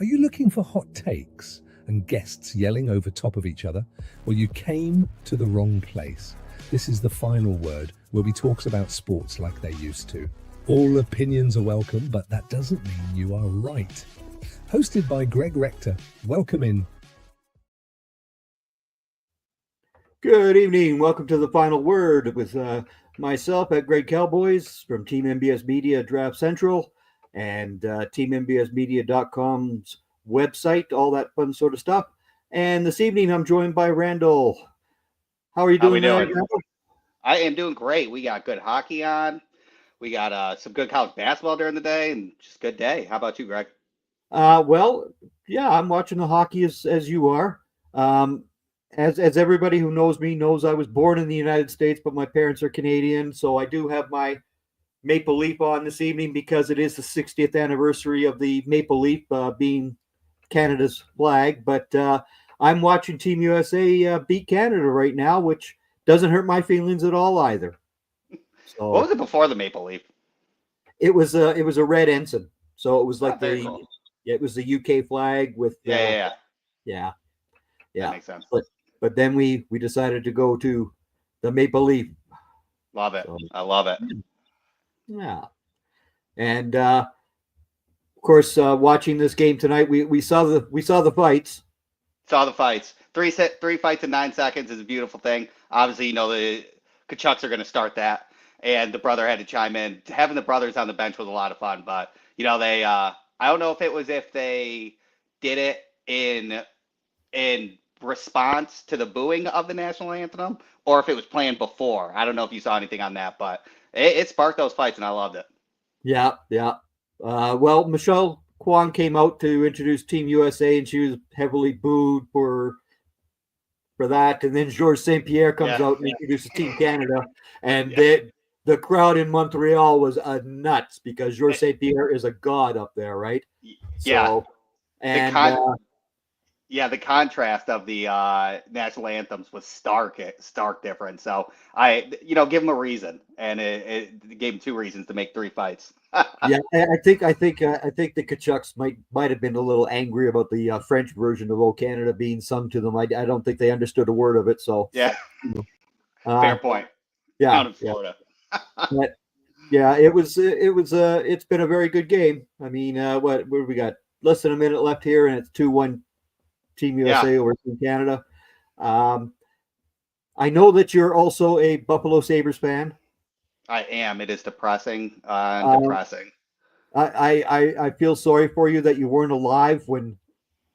Are you looking for hot takes and guests yelling over top of each other? Well, you came to the wrong place. This is the final word, where we talks about sports like they used to. All opinions are welcome, but that doesn't mean you are right. Hosted by Greg Rector. Welcome in. Good evening. Welcome to the final word with myself at Greg Cowboys from Team MBS Media Draft Central and teammbsmedia.com's website, all that fun sort of stuff. And this evening I'm joined by Randall. How are you doing, Randall? I am doing great. We got good hockey on. We got some good college basketball during the day and just a good day. How about you, Greg? Well, yeah, I'm watching the hockey as you are. As everybody who knows me knows, I was born in the United States, but my parents are Canadian, so I do have my Maple Leaf on this evening because it is the 60th anniversary of the Maple Leaf being Canada's flag. But I'm watching Team USA beat Canada right now, which doesn't hurt my feelings at all either. So, what was it before the Maple Leaf? It was a red ensign, so it was like cool. It was the UK flag with yeah. That makes sense. But then we decided to go to the Maple Leaf. Love it. So, I love it. Yeah. And of course, watching this game tonight, we saw the fights. Saw the fights. Three fights in 9 seconds is a beautiful thing. Obviously, the Kachucks are going to start that, and the brother had to chime in. Having the brothers on the bench was a lot of fun, but they I don't know if they did it in response to the booing of the national anthem or if it was planned before. I don't know if you saw anything on that, but it sparked those fights and I loved it. Yeah. Well, Michelle Kwan came out to introduce Team USA and she was heavily booed for that. And then Georges St. Pierre comes out and introduces Team Canada. And the crowd in Montreal was nuts because Georges St. Pierre is a god up there, right? Yeah. So, and the contrast of the national anthems was stark difference. So give them a reason, and it gave them 2 reasons to make 3 fights. Yeah, I think the Kachucks might have been a little angry about the French version of "O Canada" being sung to them. I don't think they understood a word of it. So fair point. Yeah, down in Florida. But, yeah, it's been a very good game. I mean, what we got? Less than a minute left here, and it's 2-1. Team USA over Team Canada. I know that you're also a Buffalo Sabres fan. I am. It is depressing. Depressing. I feel sorry for you that you weren't alive when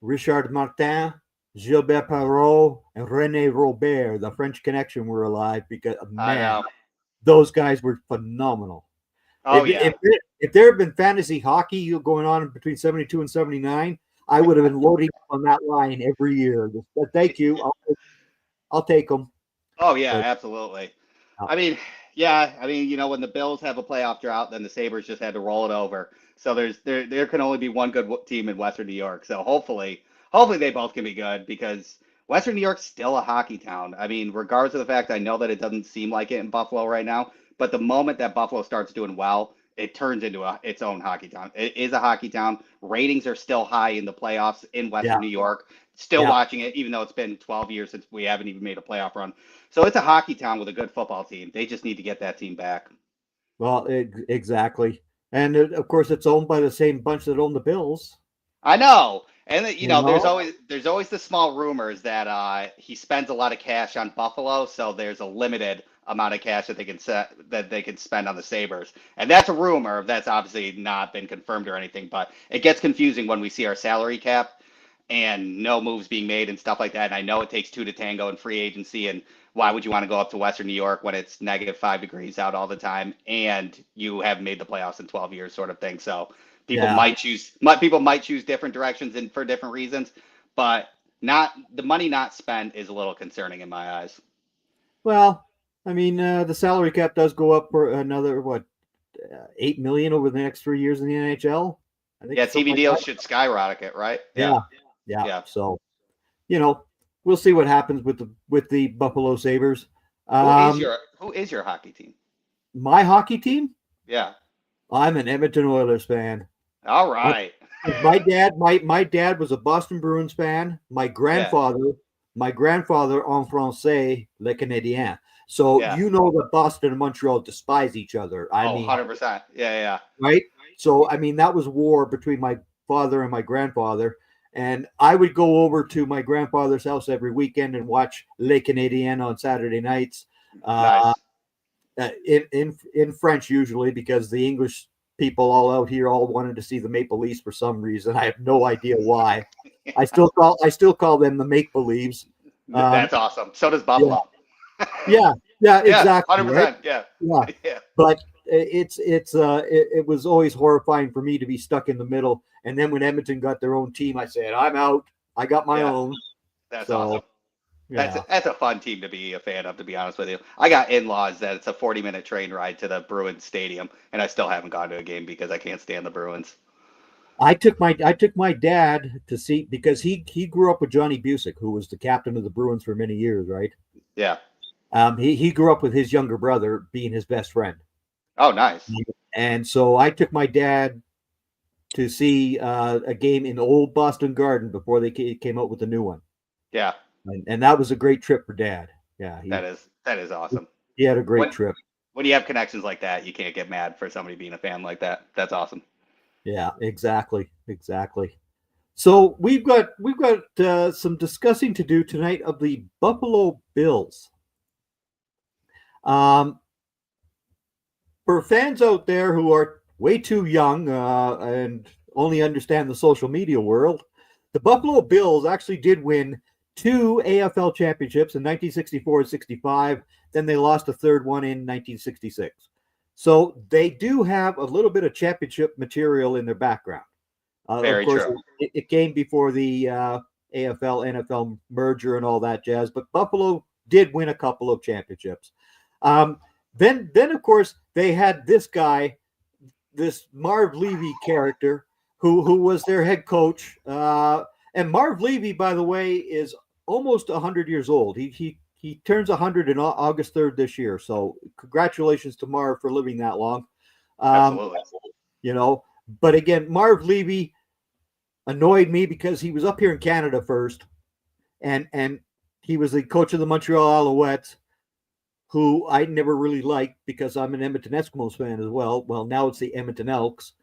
Richard Martin, Gilbert Perrault, and René Robert, the French Connection, were alive because, man, those guys were phenomenal. Oh, if there had been fantasy hockey going on between 72 and 79, I would have been loading on that line every year. But thank you. I'll take them. Oh, yeah, absolutely. I mean, when the Bills have a playoff drought, then the Sabres just had to roll it over. So there can only be one good team in Western New York. So hopefully they both can be good because Western New York's still a hockey town. I mean, regardless of the fact I know that it doesn't seem like it in Buffalo right now, but the moment that Buffalo starts doing well, it turns into its own hockey town. It is a hockey town. Ratings are still high in the playoffs in Western New York. Still watching it, even though it's been 12 years since we haven't even made a playoff run. So it's a hockey town with a good football team. They just need to get that team back. Well, exactly. And of course, it's owned by the same bunch that own the Bills. I know. And there's always the small rumors that he spends a lot of cash on Buffalo, so there's a limited amount of cash that they can spend on the Sabres. And that's a rumor. That's obviously not been confirmed or anything, but it gets confusing when we see our salary cap and no moves being made and stuff like that. And I know it takes 2 to tango in free agency, and why would you want to go up to Western New York when it's -5 degrees out all the time and you haven't made the playoffs in 12 years sort of thing. So people might choose different directions and for different reasons, but the money not spent is a little concerning in my eyes. Well, I mean, the salary cap does go up for another $8 million over the next 3 years in the NHL. I think TV deals should skyrocket, right? Yeah. So, we'll see what happens with the Buffalo Sabres. Who is your hockey team? My hockey team? Yeah. I'm an Edmonton Oilers fan. All right. My dad was a Boston Bruins fan. My Yeah. grandfather en français, le Canadien. So Yeah. you know that Boston and Montreal despise each other. I Oh, mean, 100%. Yeah. right? So I mean that was war between my father and my grandfather. And I would go over to my grandfather's house every weekend and watch Les Canadiens on Saturday nights. Nice. In French usually because the English people all out here all wanted to see the Maple Leafs for some reason. I have no idea why. I still call them the Make Believes. That's awesome. So does Yeah, Buffalo. yeah, Yeah, exactly, right? 100%. Yeah. Yeah, Yeah. but it was always horrifying for me to be stuck in the middle. And then when Edmonton got their own team, I said, I'm out. I got my Yeah. own. That's So awesome. yeah, That's a fun team to be a fan of, to be honest with you. I got in-laws that it's a 40-minute train ride to the Bruins stadium, and I still haven't gone to a game because I can't stand the Bruins. I took my dad to see because he grew up with Johnny Busick, who was the captain of the Bruins for many years, right? Yeah. He grew up with his younger brother being his best friend, Oh, nice. and so I took my dad to see a game in the old Boston Garden before they came out with the new one, Yeah. and that was a great trip for Dad. Yeah, That is awesome. he had a great When trip. when you have connections like that, you can't get mad for somebody being a fan like that. That's awesome. Yeah, exactly. So we've got some discussing to do tonight of the Buffalo Bills. Um, for fans out there who are way too young and only understand the social media world, the Buffalo Bills actually did win two AFL championships in 1964 and 65. Then they lost a third one in 1966. So they do have a little bit of championship material in their background. Of Very course, true. it came before the AFL NFL merger and all that jazz, but Buffalo did win a couple of championships. Um, then of course they had this guy, this Marv Levy character, who was their head coach. And Marv Levy, by the way, is almost 100 years old. He turns 100 in August 3rd this year. So congratulations to Marv for living that long. Um, Absolutely. you know, but again, Marv Levy annoyed me because he was up here in Canada first, and he was the coach of the Montreal Alouettes, who I never really liked because I'm an Edmonton Eskimos fan as well. Well, now it's the Edmonton Elks.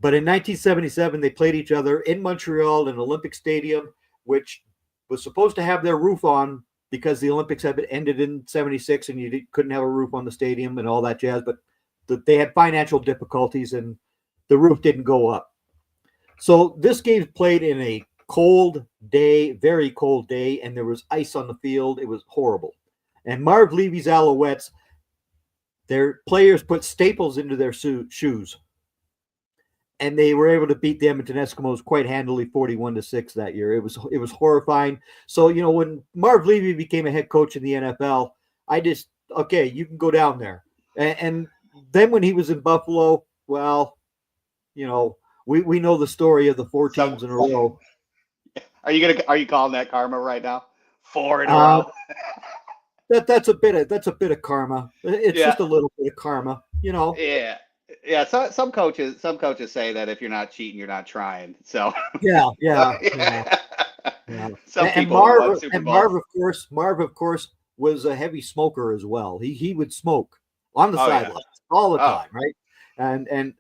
But in 1977, they played each other in Montreal in Olympic Stadium, which was supposed to have their roof on because the Olympics had been ended in 76 and you couldn't have a roof on the stadium and all that jazz. But they had financial difficulties and the roof didn't go up. So this game's played in a cold day, very cold day, and there was ice on the field. It was horrible. And Marv Levy's Alouettes, their players put staples into their shoes. And they were able to beat the Edmonton Eskimos quite handily, 41-6 that year. It was horrifying. So, when Marv Levy became a head coach in the NFL, I just, okay, you can go down there. And then when he was in Buffalo, well, we know the story of the four teams in a row. Are you calling that karma right now? 4 in a Uh, row. that's a bit of karma. It's Yeah. just a little bit of karma, Yeah. Yeah. So some coaches say that if you're not cheating, you're not trying. So Yeah. some And people won Marv Super and Bowls. Marv of course was a heavy smoker as well. He would smoke on the Oh, yeah. sidelines all the Oh. time, right? And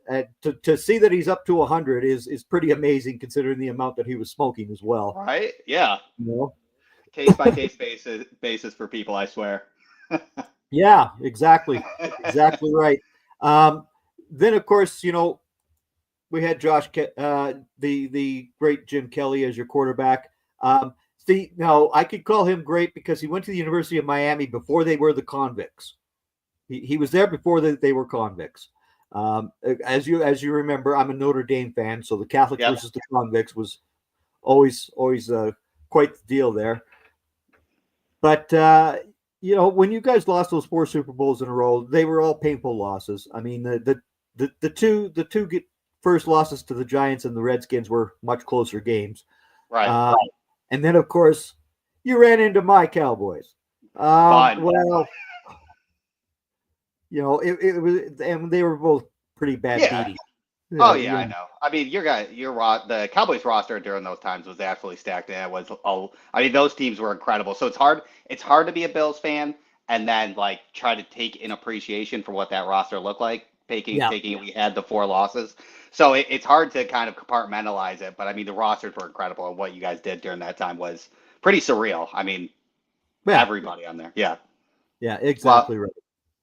to see that he's up to 100 is pretty amazing considering the amount that he was smoking as well. Right? Yeah. You know? Case by case basis for people, I swear. Yeah, exactly right. Then of course, we had the great Jim Kelly as your quarterback. Now I could call him great because he went to the University of Miami before they were the Convicts. He was there before they were Convicts. As you remember, I'm a Notre Dame fan, so the Catholics versus the Convicts was always quite the deal there. But when you guys lost those 4 Super Bowls in a row, they were all painful losses. I mean, the two first losses to the Giants and the Redskins were much closer games. Right. And then, of course, you ran into my Cowboys. Well, it was, and they were both pretty bad beating. Oh yeah, I know. I mean, the Cowboys roster during those times was absolutely stacked. And it was, I mean, those teams were incredible. So it's hard. It's hard to be a Bills fan and then like try to take in appreciation for what that roster looked like. Yeah, Taking it, we had the 4 losses, so it's hard to kind of compartmentalize it. But I mean, the rosters were incredible, and what you guys did during that time was pretty surreal. I mean, yeah, everybody on there, yeah. yeah, Well, exactly right.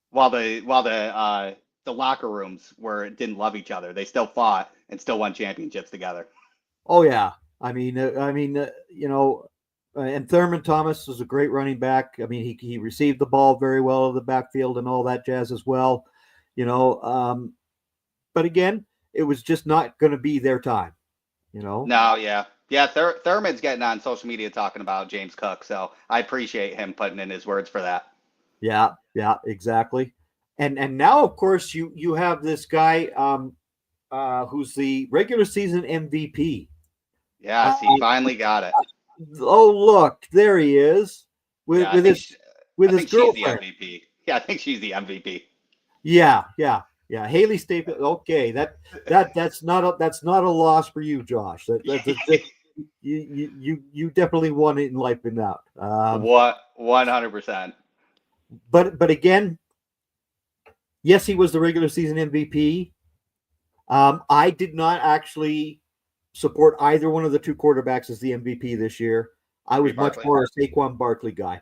while the locker rooms didn't love each other, they still fought and still won championships together. Oh yeah, and Thurman Thomas was a great running back. I mean, he received the ball very well of the backfield and all that jazz as well. You know, but again, it was just not going to be their time. You know. No, yeah. Yeah, Thurman's getting on social media talking about James Cook, so I appreciate him putting in his words for that. Yeah, yeah, exactly. And now, of course, you have this guy who's the regular season MVP. Yes, he finally got it. Oh, look, there he is Yeah, with his I think she's the girlfriend. MVP. Yeah, I think she's the MVP. Yeah, yeah, yeah. Haley Staples. Okay, that's not a loss for you, Josh. You definitely won it in life in that. What 100%. But again, yes, he was the regular season MVP. I did not actually support either one of the two quarterbacks as the MVP this year. I was much Barkley. more a Saquon Barkley guy.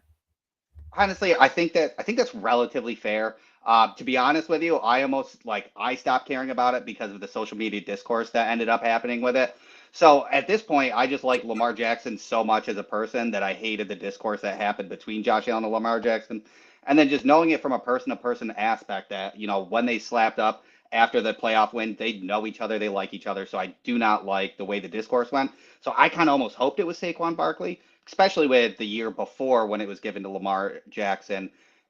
Honestly, I think that's relatively fair. To be honest with you, I stopped caring about it because of the social media discourse that ended up happening with it. So at this point, I just like Lamar Jackson so much as a person that I hated the discourse that happened between Josh Allen and Lamar Jackson. And then just knowing it from a person to person aspect that, when they slapped up after the playoff win, they know each other, they like each other. So I do not like the way the discourse went. So I kind of almost hoped it was Saquon Barkley, especially with the year before when it was given to Lamar Jackson.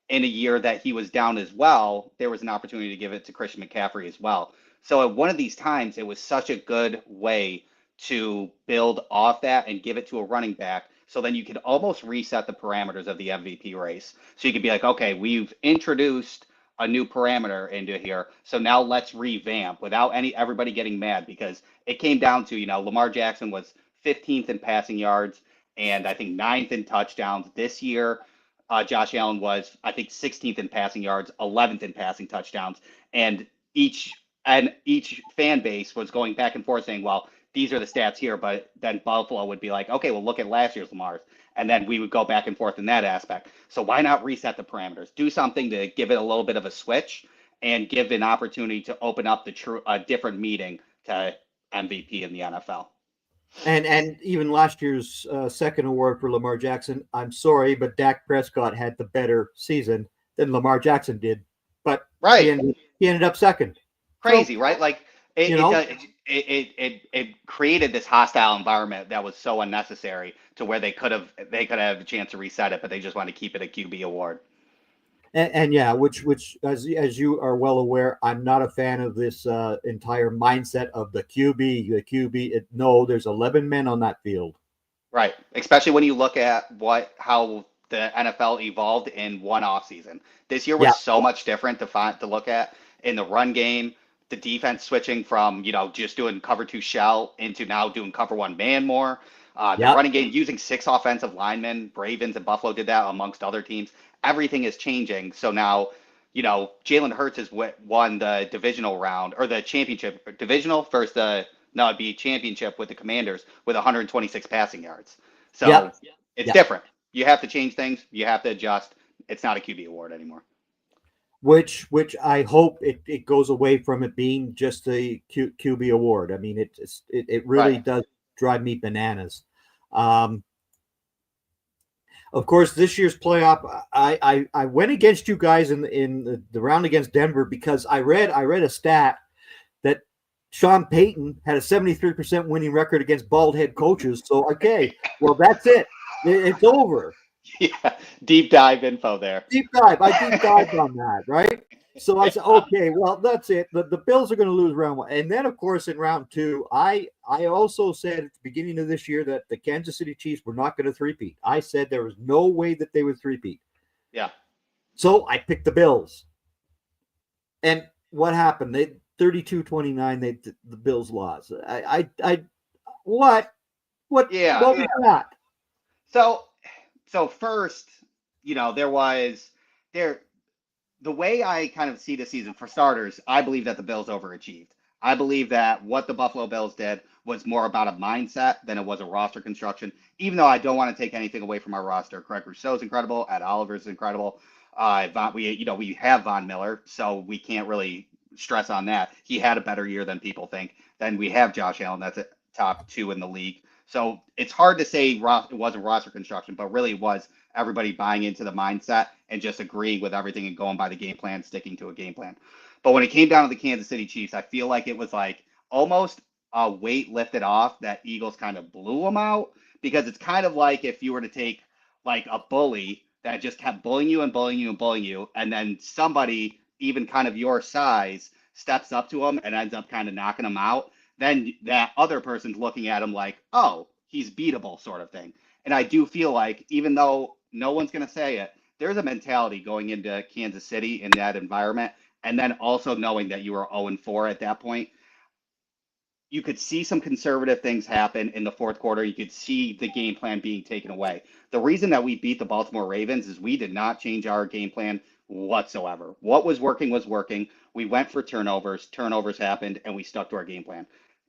In a year that he was down as well, there was an opportunity to give it to Christian McCaffrey as well. So at one of these times, it was such a good way to build off that and give it to a running back. So then you could almost reset the parameters of the MVP race. So you could be like, okay, we've introduced a new parameter into here. So now let's revamp without everybody getting mad, because it came down to, Lamar Jackson was 15th in passing yards and I think ninth in touchdowns. This year, Josh Allen was, I think, 16th in passing yards, 11th in passing touchdowns, and each fan base was going back and forth saying, well, these are the stats here, but then Buffalo would be like, okay, well, look at last year's Lamar's, and then we would go back and forth in that aspect. So why not reset the parameters? Do something to give it a little bit of a switch and give an opportunity to open up a different meeting to MVP in the NFL. And even last year's second award for Lamar Jackson, I'm sorry, but Dak Prescott had the better season than Lamar Jackson did. But right, he ended up second. Crazy, so, right? Like it created this hostile environment that was so unnecessary to where they could have a chance to reset it, but they just want to keep it a QB award. And yeah, which as you are well aware, I'm not a fan of this entire mindset of the QB. The QB, no, there's 11 men on that field. Right, especially when you look at how the NFL evolved in one offseason. This year was so much different to look at in the run game, the defense switching from just doing cover 2 shell into now doing cover 1 man more. The running game using 6 offensive linemen. Ravens and Buffalo did that amongst other teams. Everything is changing. So now, Jalen Hurts has won the divisional round or the championship divisional first. It'd be championship with the Commanders with 126 passing yards. So it's different. You have to change things. You have to adjust. It's not a QB award anymore. Which I hope it goes away from it being just a QB award. I mean, it really does drive me bananas. Of course, this year's playoff, I went against you guys in the round against Denver because I read a stat that Sean Payton had a 73% winning record against bald head coaches. So, okay, well, that's it. It's over. Yeah, deep dive info there. Deep dive. I deep dived on that, right? So I said, okay, well, that's it. The Bills are going to lose round 1. And then, of course, in round 2, I also said at the beginning of this year that the Kansas City Chiefs were not going to three-peat. I said there was no way that they would three-peat. Yeah. So I picked the Bills. And what happened? 32-29. The Bills lost. What Yeah. was that? So first, there was there the way I kind of see the season, for starters, I believe that the Bills overachieved. I believe that what the Buffalo Bills did was more about a mindset than it was a roster construction. Even though I don't want to take anything away from our roster, Craig Rousseau's incredible, Ed Oliver's incredible. We have Von Miller, so we can't really stress on that. He had a better year than people think. Then we have Josh Allen, that's a top 2 in the league. So it's hard to say it wasn't roster construction, but really it was everybody buying into the mindset and just agreeing with everything and going by the game plan, sticking to a game plan. But when it came down to the Kansas City Chiefs, I feel like it was like almost a weight lifted off that Eagles kind of blew them out, because it's kind of like if you were to take like a bully that just kept bullying you and bullying you and bullying you, and then somebody even kind of your size steps up to him and ends up kind of knocking him out, then that other person's looking at him like, oh, he's beatable, sort of thing. And I do feel like, even though no one's going to say it, there's a mentality going into Kansas City in that environment. And then also knowing that you were 0-4 at that point, you could see some conservative things happen in the fourth quarter. You could see the game plan being taken away. The reason that we beat the Baltimore Ravens is we did not change our game plan whatsoever. What was working was working. We went for turnovers. Turnovers happened, and we stuck to our game plan.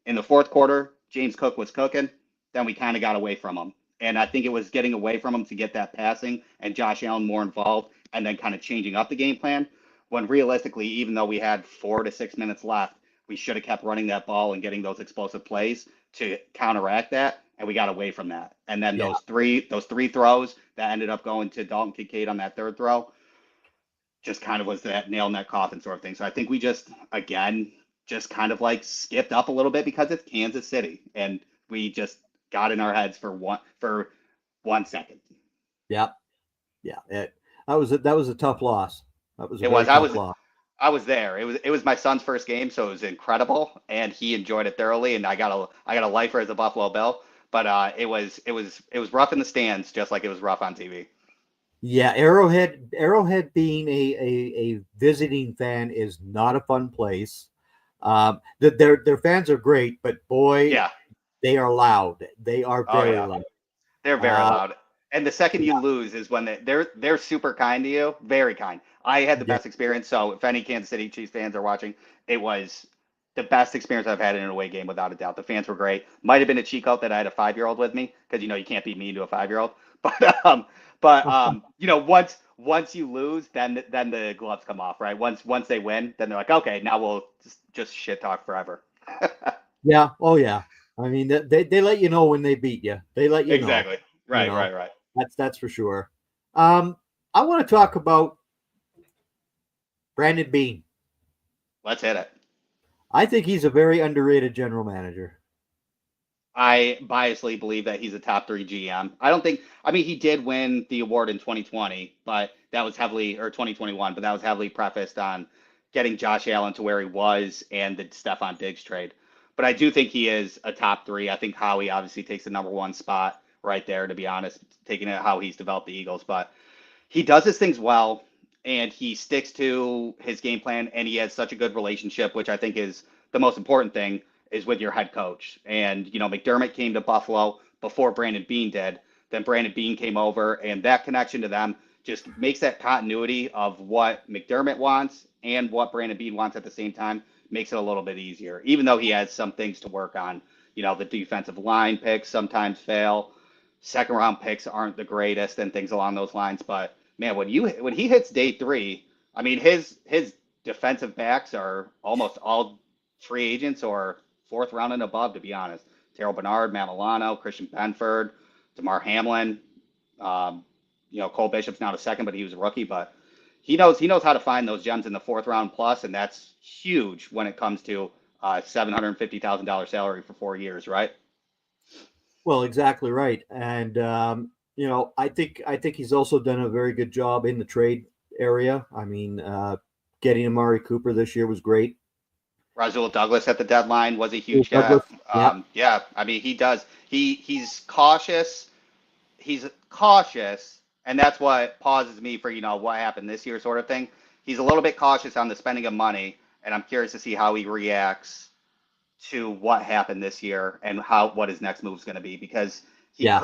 In the fourth quarter, James Cook was cooking. Then we kind of got away from him. And I think it was getting away from him to get that passing and Josh Allen more involved, and then kind of changing up the game plan. When realistically, even though we had 4 to 6 minutes left, we should have kept running that ball and getting those explosive plays to counteract that, and we got away from that. And then those three throws that ended up going to Dalton Kincaid on that third throw just kind of was that nail in that coffin sort of thing. So I think we just, again, just kind of like skipped up a little bit because it's Kansas City, and we just got in our heads for 1 second. Yeah. That was a tough loss. That was a It very was. tough loss. I was there. It was my son's first game, so it was incredible, and he enjoyed it thoroughly. And I got a lifer as a Buffalo Bill, but it was rough in the stands, just like it was rough on TV. Yeah, Arrowhead being a visiting fan is not a fun place. Their fans are great, but boy, Yeah. they are loud. They are Oh very yeah. loud. They're very loud. And the second you Yeah, lose is when they're super kind to you, very kind. I had the yeah. best experience. So if any Kansas City Chiefs fans are watching, it was the best experience I've had in an away game, without a doubt. The fans were great. Might have been a cheat code that I had a 5-year-old with me, because you can't beat me into a 5-year-old. But once you lose, then the gloves come off, right? Once they win, then they're like, okay, now we'll just shit talk forever. Yeah. Oh yeah. I mean, they let you know when they beat you. They let you know. Exactly. You Right, know, right, right. that's for sure. I want to talk about Brandon Bean. Let's hit it. I think he's a very underrated general manager. I biasly believe that he's a top 3 GM. I don't think, I mean, he did win the award in 2020, but that was heavily, or 2021, but that was heavily prefaced on getting Josh Allen to where he was and the Stephon Diggs trade. But I do think he is a top 3. I think Howie obviously takes the number 1 spot right there, to be honest, taking it how he's developed the Eagles. But he does his things well, and he sticks to his game plan, and he has such a good relationship, which I think is the most important thing, is with your head coach. And McDermott came to Buffalo before Brandon Beane did. Then Brandon Beane came over, and that connection to them just makes that continuity of what McDermott wants and what Brandon Beane wants at the same time, makes it a little bit easier, even though he has some things to work on. The defensive line picks sometimes fail. Second round picks aren't the greatest and things along those lines. But man, when he hits day 3, I mean, his defensive backs are almost all free agents or fourth round and above, to be honest. Terrell Bernard, Matt Milano, Christian Benford, DeMar Hamlin. Um, Cole Bishop's now the second, but he was a rookie. But he knows how to find those gems in the fourth round plus, and that's huge when it comes to $750,000 salary for 4 years, right? Well, exactly right. And I think he's also done a very good job in the trade area. I mean, getting Amari Cooper this year was great. Razul Douglas at the deadline was a huge Douglas, get. yeah. Yeah, I mean he does. He's cautious. He's cautious, and that's what pauses me for what happened this year, sort of thing. He's a little bit cautious on the spending of money, and I'm curious to see how he reacts to what happened this year and what his next move is going to be because Yeah.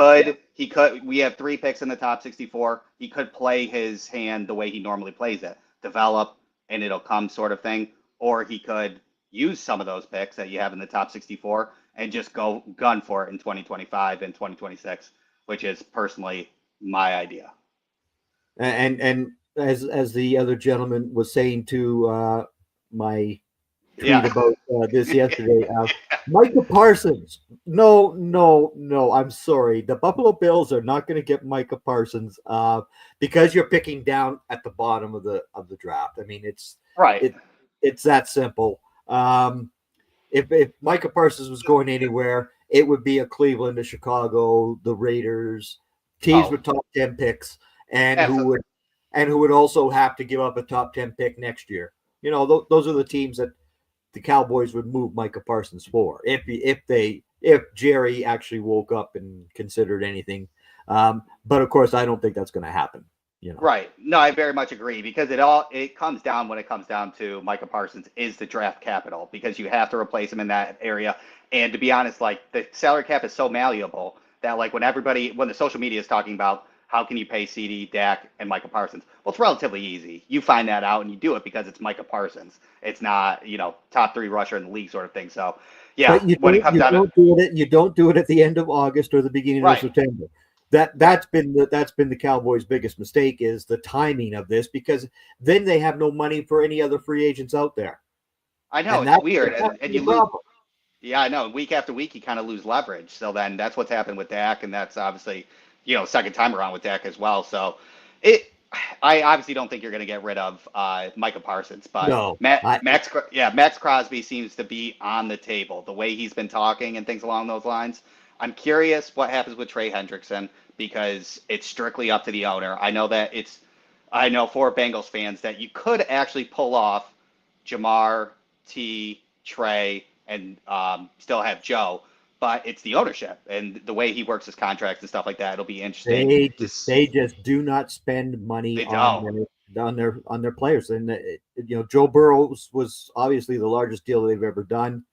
we have 3 picks in the top 64. He could play his hand the way he normally plays it, develop and it'll come sort of thing, or he could use some of those picks that you have in the top 64 and just go gun for it in 2025 and 2026, which is personally my idea. And as the other gentleman was saying to my tweet Yeah. about this yesterday, Micah Parsons. No, no, no. I'm sorry. The Buffalo Bills are not going to get Micah Parsons because you're picking down at the bottom of the draft. I mean, Right. it's that simple. If Micah Parsons was going anywhere, it would be a Cleveland, a Chicago, the Raiders, teams with top 10 picks, and Absolutely. who would also have to give up a top 10 pick next year. You know, those are the teams that the Cowboys would move Micah Parsons for if Jerry actually woke up and considered anything. But of course, I don't think that's going to happen. You know. Right. No, I very much agree because it comes down when it comes down to Micah Parsons is the draft capital because you have to replace him in that area. And to be honest, like the salary cap is so malleable that like when the social media is talking about how can you pay CD, Dak, and Micah Parsons, well, it's relatively easy. You find that out and you do it because it's Micah Parsons. It's not, top 3 rusher in the league sort of thing. So yeah, But you when it don't comes you down to don't do it you don't do it at the end of August or the beginning of right. September. That's been the Cowboys' biggest mistake is the timing of this because then they have no money for any other free agents out there. I know And it's weird, and the you lose. problem. Yeah, I know. Week after week, you kind of lose leverage. So then that's what's happened with Dak, and that's obviously, second time around with Dak as well. So it, I obviously don't think you're going to get rid of Micah Parsons, but No. Max Crosby seems to be on the table. The way he's been talking and things along those lines. I'm curious what happens with Trey Hendrickson because it's strictly up to the owner. I know for Bengals fans that you could actually pull off Jamar, Trey, and still have Joe, but it's the ownership and the way he works his contracts and stuff like that. It'll be interesting. They just do not spend money They don't. on their players, and Joe Burrow was obviously the largest deal they've ever done.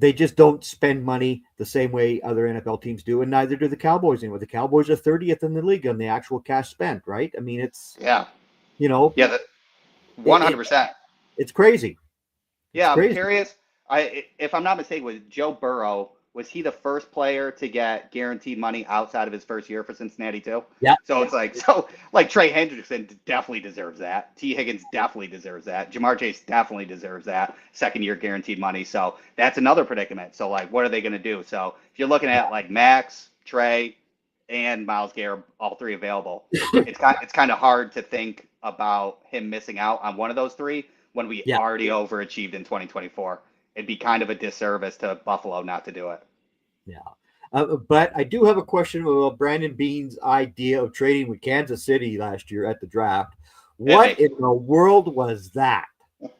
They just don't spend money the same way other NFL teams do, and neither do the Cowboys anymore. The Cowboys are 30th in the league on the actual cash spent, right? I mean, it's Yeah. you know, Yeah. 100%. it's crazy. Yeah, I'm curious. If I'm not mistaken, was Joe Burrow, was he the first player to get guaranteed money outside of his first year for Cincinnati too? Yeah. So it's like Trey Hendrickson definitely deserves that. T. Higgins definitely deserves that. Jamar Chase definitely deserves that second year guaranteed money. So that's another predicament. So like, what are they going to do? So if you're looking at like Max, Trey, and Myles Garrett, all 3 available, it's kind of hard to think about him missing out on one of those 3 when we already overachieved in 2024. It'd be kind of a disservice to Buffalo not to do it. Yeah. But I do have a question about Brandon Beane's idea of trading with Kansas City last year at the draft. What in the world was that?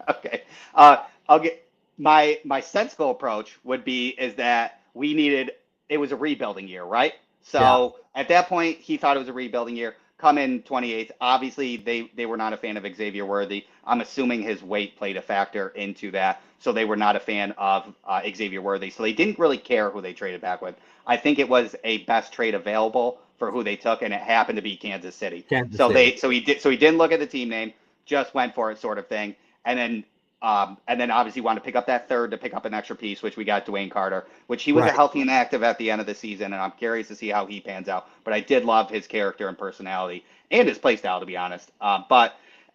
Okay. I'll get my sensible approach is that it was a rebuilding year, right? So at that point, he thought it was a rebuilding year. Come in 28th. Obviously, they were not a fan of Xavier Worthy. I'm assuming his weight played a factor into that. So they were not a fan of Xavier Worthy. So they didn't really care who they traded back with. I think it was a best trade available for who they took, and it happened to be Kansas City. So he didn't look at the team name, just went for it, sort of thing. And then obviously wanted to pick up that third to pick up an extra piece, which we got Dwayne Carter, which he was a healthy and active at the end of the season, and I'm curious to see how he pans out. But I did love his character and personality and his play style, to be honest.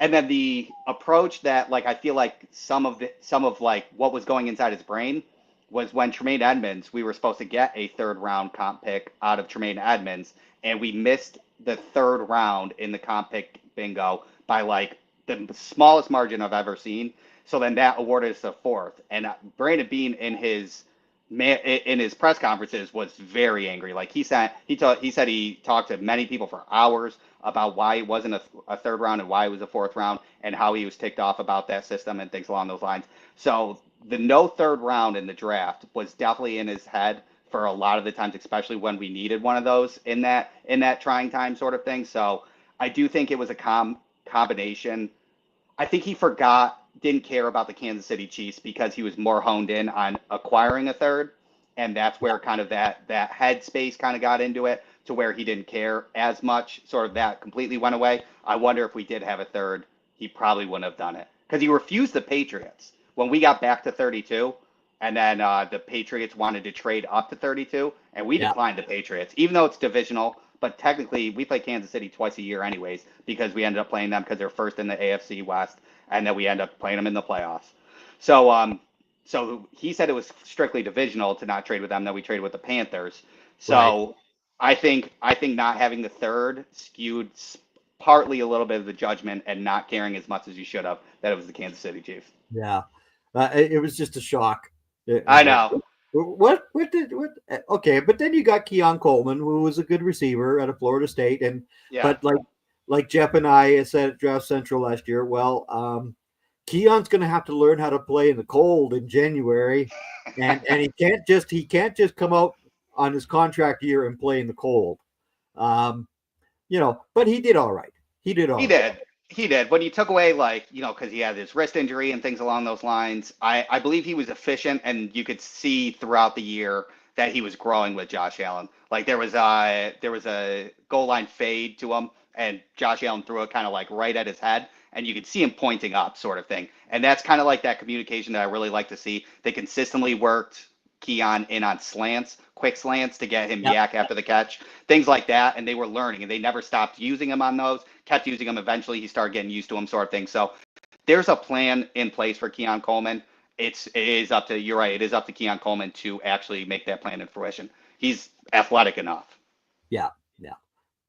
And then the approach that like I feel like some of like what was going inside his brain was when Tremaine Edmonds, we were supposed to get a 3rd round comp pick out of Tremaine Edmonds, and we missed the 3rd round in the comp pick bingo by like the smallest margin I've ever seen. So then that awarded us a 4th. And Brandon Beane in his press conferences was very angry. Like he said he talked to many people for hours about why it wasn't a 3rd round and why it was a 4th round and how he was ticked off about that system and things along those lines. So the no 3rd round in the draft was definitely in his head for a lot of the times, especially when we needed one of those in that trying time sort of thing. So I do think it was a combination I think he didn't care about the Kansas City Chiefs because he was more honed in on acquiring a third, and that's Yeah. where kind of that headspace kind of got into it to where he didn't care as much. Sort of that completely went away. I wonder if we did have a third, he probably wouldn't have done it because he refused the Patriots when we got back to 32, and then the Patriots wanted to trade up to 32, and we Yeah. declined the Patriots, even though it's divisional. But technically, we play Kansas City twice a year, anyways, because we ended up playing them because they're first in the AFC West, and then we end up playing them in the playoffs. So, so he said it was strictly divisional to not trade with them. That we traded with the Panthers. Right. So, I think not having the third skewed partly a little bit of the judgment and not caring as much as you should have that it was the Kansas City Chiefs. Yeah. It was just a shock. I know. What did what? Okay, but then you got Keon Coleman, who was a good receiver out of Florida State, and Yeah. but like Jeff and I said at Draft Central last year, well, Keon's going to have to learn how to play in the cold in January, and he can't just come out on his contract year and play in the cold. Um, but he did all right. He did all He right. did. He did. When you took away, like, because he had his wrist injury and things along those lines, I believe he was efficient, and you could see throughout the year that he was growing with Josh Allen. Like there was a goal line fade to him, and Josh Allen threw it kind of like right at his head, and you could see him pointing up, sort of thing. And that's kind of like that communication that I really like to see. They consistently worked Keon in on slants, quick slants to get him Yep. yak after the catch, things like that. And they were learning, and they never stopped using him on those. Kept using him. Eventually, he started getting used to him, sort of thing. So there's a plan in place for Keon Coleman. It is up to you're right. It is up to Keon Coleman to actually make that plan in fruition. He's athletic enough. Yeah, yeah.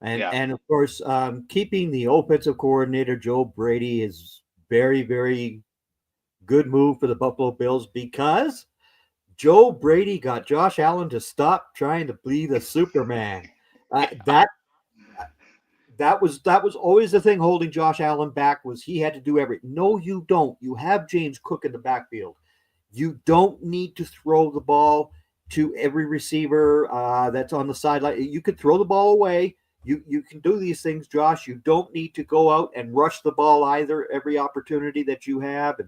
And Yeah, and of course, keeping the offensive coordinator Joe Brady is very, very good move for the Buffalo Bills because Joe Brady got Josh Allen to stop trying to be the Superman. Uh, yeah, that that was always the thing holding Josh Allen back was he had to do everything. No, you don't. You have James Cook in the backfield. You don't need to throw the ball to every receiver that's on the sideline. You can throw the ball away. You can do these things, Josh. You don't need to go out and rush the ball either. Every opportunity that you have, and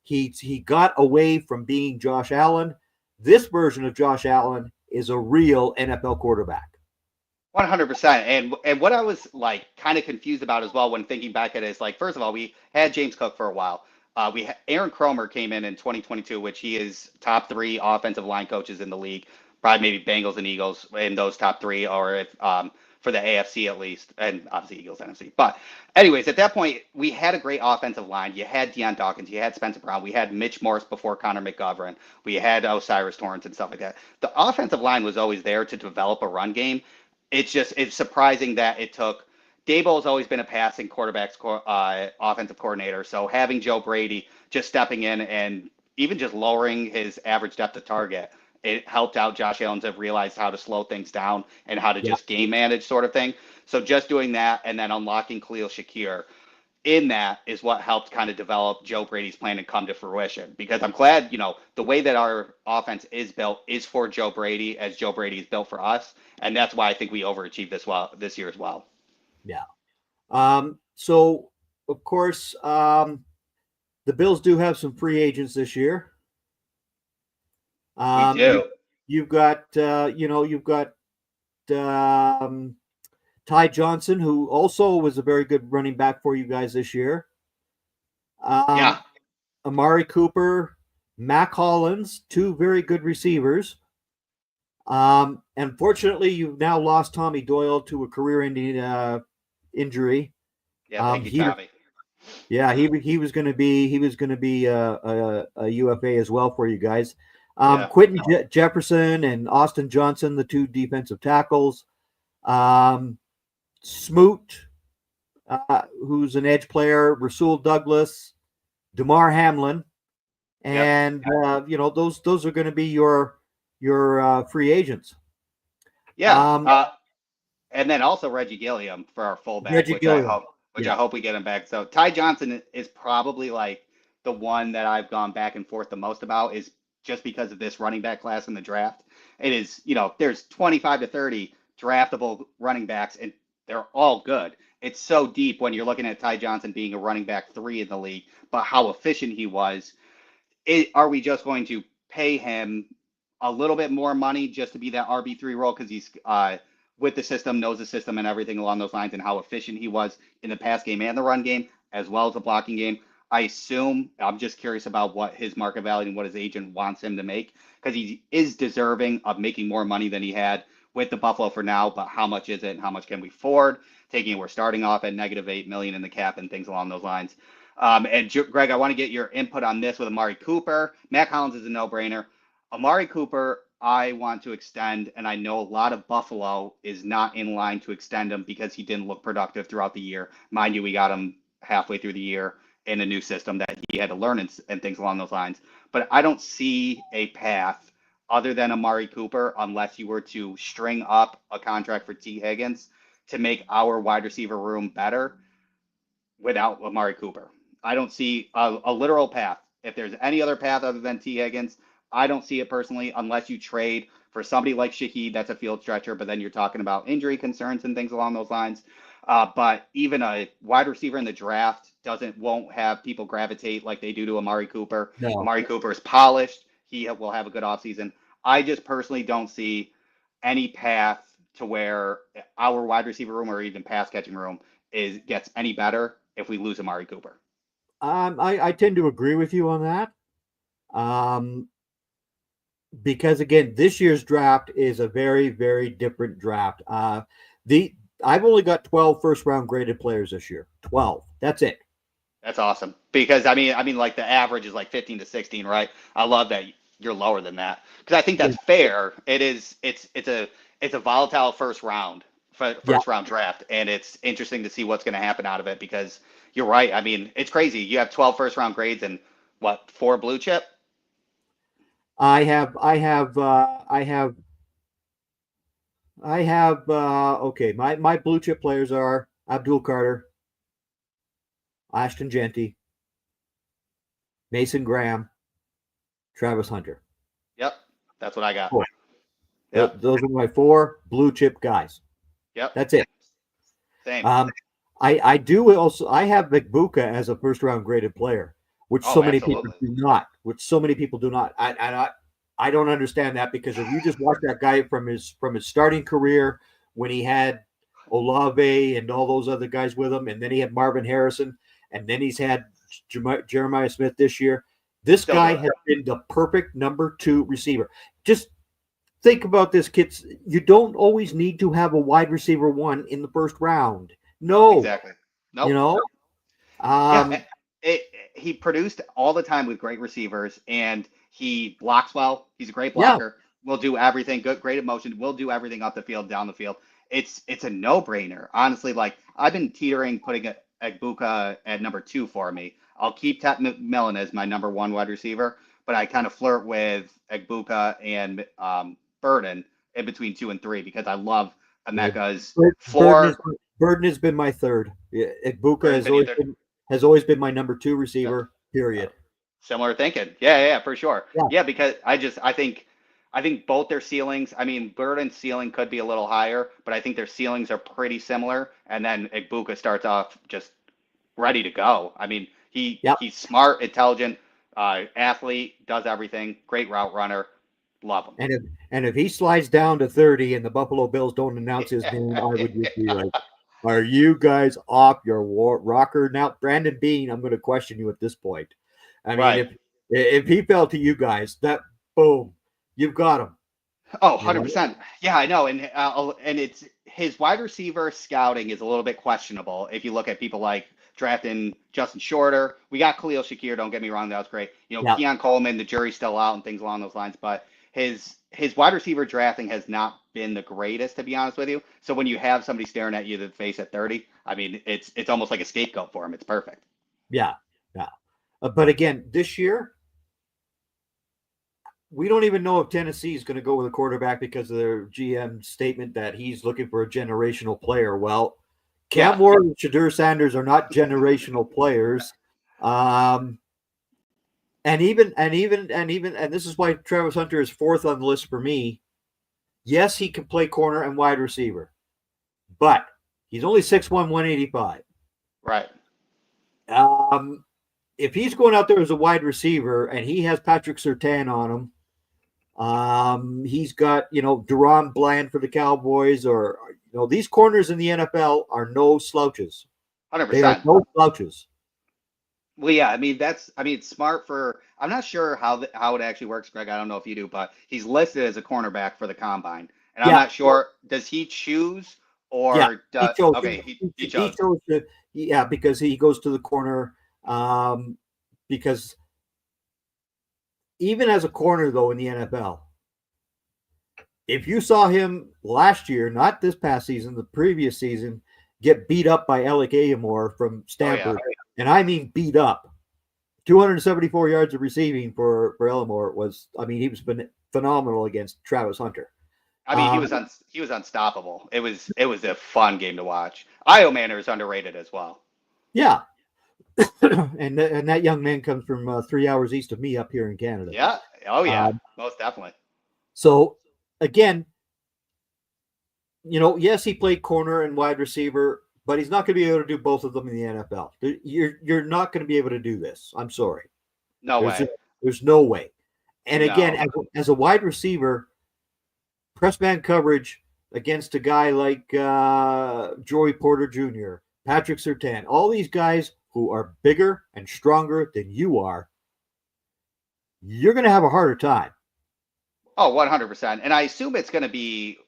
he got away from being Josh Allen. This version of Josh Allen is a real NFL quarterback. 100%. And what I was like kind of confused about as well when thinking back at it is like, first of all, we had James Cook for a while. Aaron Cromer came in 2022, which he is top three offensive line coaches in the league. Probably maybe Bengals and Eagles in those top three, or if for the AFC at least, and obviously Eagles NFC. But anyways, at that point, we had a great offensive line. You had Deion Dawkins, you had Spencer Brown, we had Mitch Morse before Connor McGovern, we had Osiris Torrance and stuff like that. The offensive line was always there to develop a run game. It's surprising that it took. Daboll's always been a passing offensive coordinator, so having Joe Brady just stepping in and even just lowering his average depth of target, it helped out Josh Allen to realize how to slow things down and how to Yeah, just game manage, sort of thing. So just doing that and then unlocking Khalil Shakir in that is what helped kind of develop Joe Brady's plan and come to fruition. Because I'm glad, the way that our offense is built is for Joe Brady, as Joe Brady is built for us, and that's why I think we overachieved this year as well. yeah. So of course, the Bills do have some free agents this year. We You do. you've got um, Ty Johnson, who also was a very good running back for you guys this year. Yeah. Um, Amari Cooper, Mac Hollins, two very good receivers. Unfortunately, you've now lost Tommy Doyle to a career-ending injury. Yeah. Thank you, He Tommy. Yeah, he was going to be a UFA as well for you guys. Yeah. Quentin Jefferson and Austin Johnson, the two defensive tackles. Smoot, who's an edge player. Rasul Douglas, Damar Hamlin, Yep. and those are going to be your free agents. Yeah. And then also Reggie Gilliam for our fullback, Reggie Gilliam. which Yeah, I hope we get him back. So Ty Johnson is probably like the one that I've gone back and forth the most about, is just because of this running back class in the draft. It is, there's 25 to 30 draftable running backs, and they're all good. it's so deep when you're looking at Ty Johnson being a running back 3 in the league, but how efficient he was. Are we just going to pay him a little bit more money just to be that RB3 role because he's with the system, knows the system, and everything along those lines, and how efficient he was in the pass game and the run game, as well as the blocking game? I assume, I'm just curious about what his market value and what his agent wants him to make, because he is deserving of making more money than he had with the Buffalo for now. But how much is it, and how much can we afford? We're starting off at -8 million in the cap and things along those lines. And Greg, I want to get your input on this with Amari Cooper. Matt Collins is a no-brainer. Amari Cooper, I want to extend, and I know a lot of Buffalo is not in line to extend him because he didn't look productive throughout the year. Mind you, we got him halfway through the year in a new system that he had to learn and things along those lines. But I don't see a path other than Amari Cooper unless you were to string up a contract for T. Higgins to make our wide receiver room better without Amari Cooper. I don't see a literal path. If there's any other path other than T. Higgins, I don't see it personally unless you trade for somebody like Shaheed, that's a field stretcher, but then you're talking about injury concerns and things along those lines. But even a wide receiver in the draft won't have people gravitate like they do to Amari Cooper. No. Amari Cooper is polished. He will have a good offseason. I just personally don't see any path to where our wide receiver room or even pass catching room gets any better if we lose Amari Cooper. I tend to agree with you on that. Because again, this year's draft is a very, very different draft. I've only got 12 first round graded players this year. 12. That's it. That's awesome. Because I mean, like the average is like 15 to 16, right? I love that you're lower than that because I think that's fair. It's a volatile first round draft, and it's interesting to see what's going to happen out of it because you're right. I mean, it's crazy. You have 12 first round grades and what, 4 blue chip? Okay. My blue chip players are Abdul Carter, Ashton Genty, Mason Graham, Travis Hunter. Yep. That's what I got. 4. Yep. Those are my 4 blue chip guys. Yep. That's it. Same. I do also, I have Vic as a first round graded player, which so many people do not. I don't understand that because if you just watch that guy from his starting career when he had Olave and all those other guys with him, and then he had Marvin Harrison, and then he's had Jeremiah Smith this year. This guy has been the perfect number 2 receiver. Just think about this, kids. You don't always need to have a wide receiver 1 in the first round. No. Exactly. No. You know? He produced all the time with great receivers, and he blocks well. He's a great blocker. Yeah. Will do everything. Great emotion. Will do everything up the field, down the field. It's a no-brainer. Honestly, like I've been teetering putting Egbuka at number 2 for me. I'll keep Ted McMillan as my number 1 wide receiver, but I kind of flirt with Egbuka and Burden in between 2 and 3 because I love Emeka's floor. Burden has been my 3rd. Egbuka has always been my number 2 receiver. Period. Similar thinking. Yeah, for sure. Yeah, because I think both their ceilings, I mean, Burden's ceiling could be a little higher, but I think their ceilings are pretty similar. And then Egbuka starts off just ready to go. I mean, he's smart, intelligent, athlete, does everything, great route runner. Love him. And if he slides down to 30 and the Buffalo Bills don't announce his name, I would just be like, are you guys off your rocker? Now, Brandon Bean, I'm going to question you at this point. I mean, if he fell to you guys, that boom, you've got him. Oh, 100%. Yeah, I know. And it's his wide receiver scouting is a little bit questionable. If you look at people like drafting Justin Shorter, we got Khalil Shakir. Don't get me wrong. That was great. Keon Coleman, the jury's still out and things along those lines, but his wide receiver drafting has not been the greatest, to be honest with you. So when you have somebody staring at you in the face at 30, I mean, it's almost like a scapegoat for him. It's perfect. Yeah. But again, this year, we don't even know if Tennessee is going to go with a quarterback because of their GM statement that he's looking for a generational player. Well, Cam Ward and Shadur Sanders are not generational players. And this is why Travis Hunter is 4th on the list for me. Yes, he can play corner and wide receiver, but He's only 6'1", 185. Right. If he's going out there as a wide receiver and he has Patrick Surtain on him, he's got, Deron Bland for the Cowboys, or, these corners in the NFL are no slouches. 100%. They are no slouches. Well, yeah, it's smart for. I'm not sure how it actually works, Greg. I don't know if you do, but he's listed as a cornerback for the combine, and I'm not sure. Does he choose or does? He chose, Okay, he chose. Because he goes to the corner. Because even as a corner, though, in the NFL, if you saw him last year, not this past season, the previous season, get beat up by Alec Ayamore from Stanford, and I mean beat up, 274 yards of receiving for Ayamore he was phenomenal against Travis Hunter. He was unstoppable. It was a fun game to watch. Manor is underrated as well. Yeah. and that young man comes from 3 hours east of me up here in Canada. Yeah. Oh, yeah. Most definitely. So, again, yes, he played corner and wide receiver, but he's not going to be able to do both of them in the NFL. You're not going to be able to do this. I'm sorry. There's no way. And again, as a wide receiver, press man coverage against a guy like Joey Porter Jr., Patrick Surtain, all these guys who are bigger and stronger than you are, you're going to have a harder time. Oh, 100%. And I assume it'll be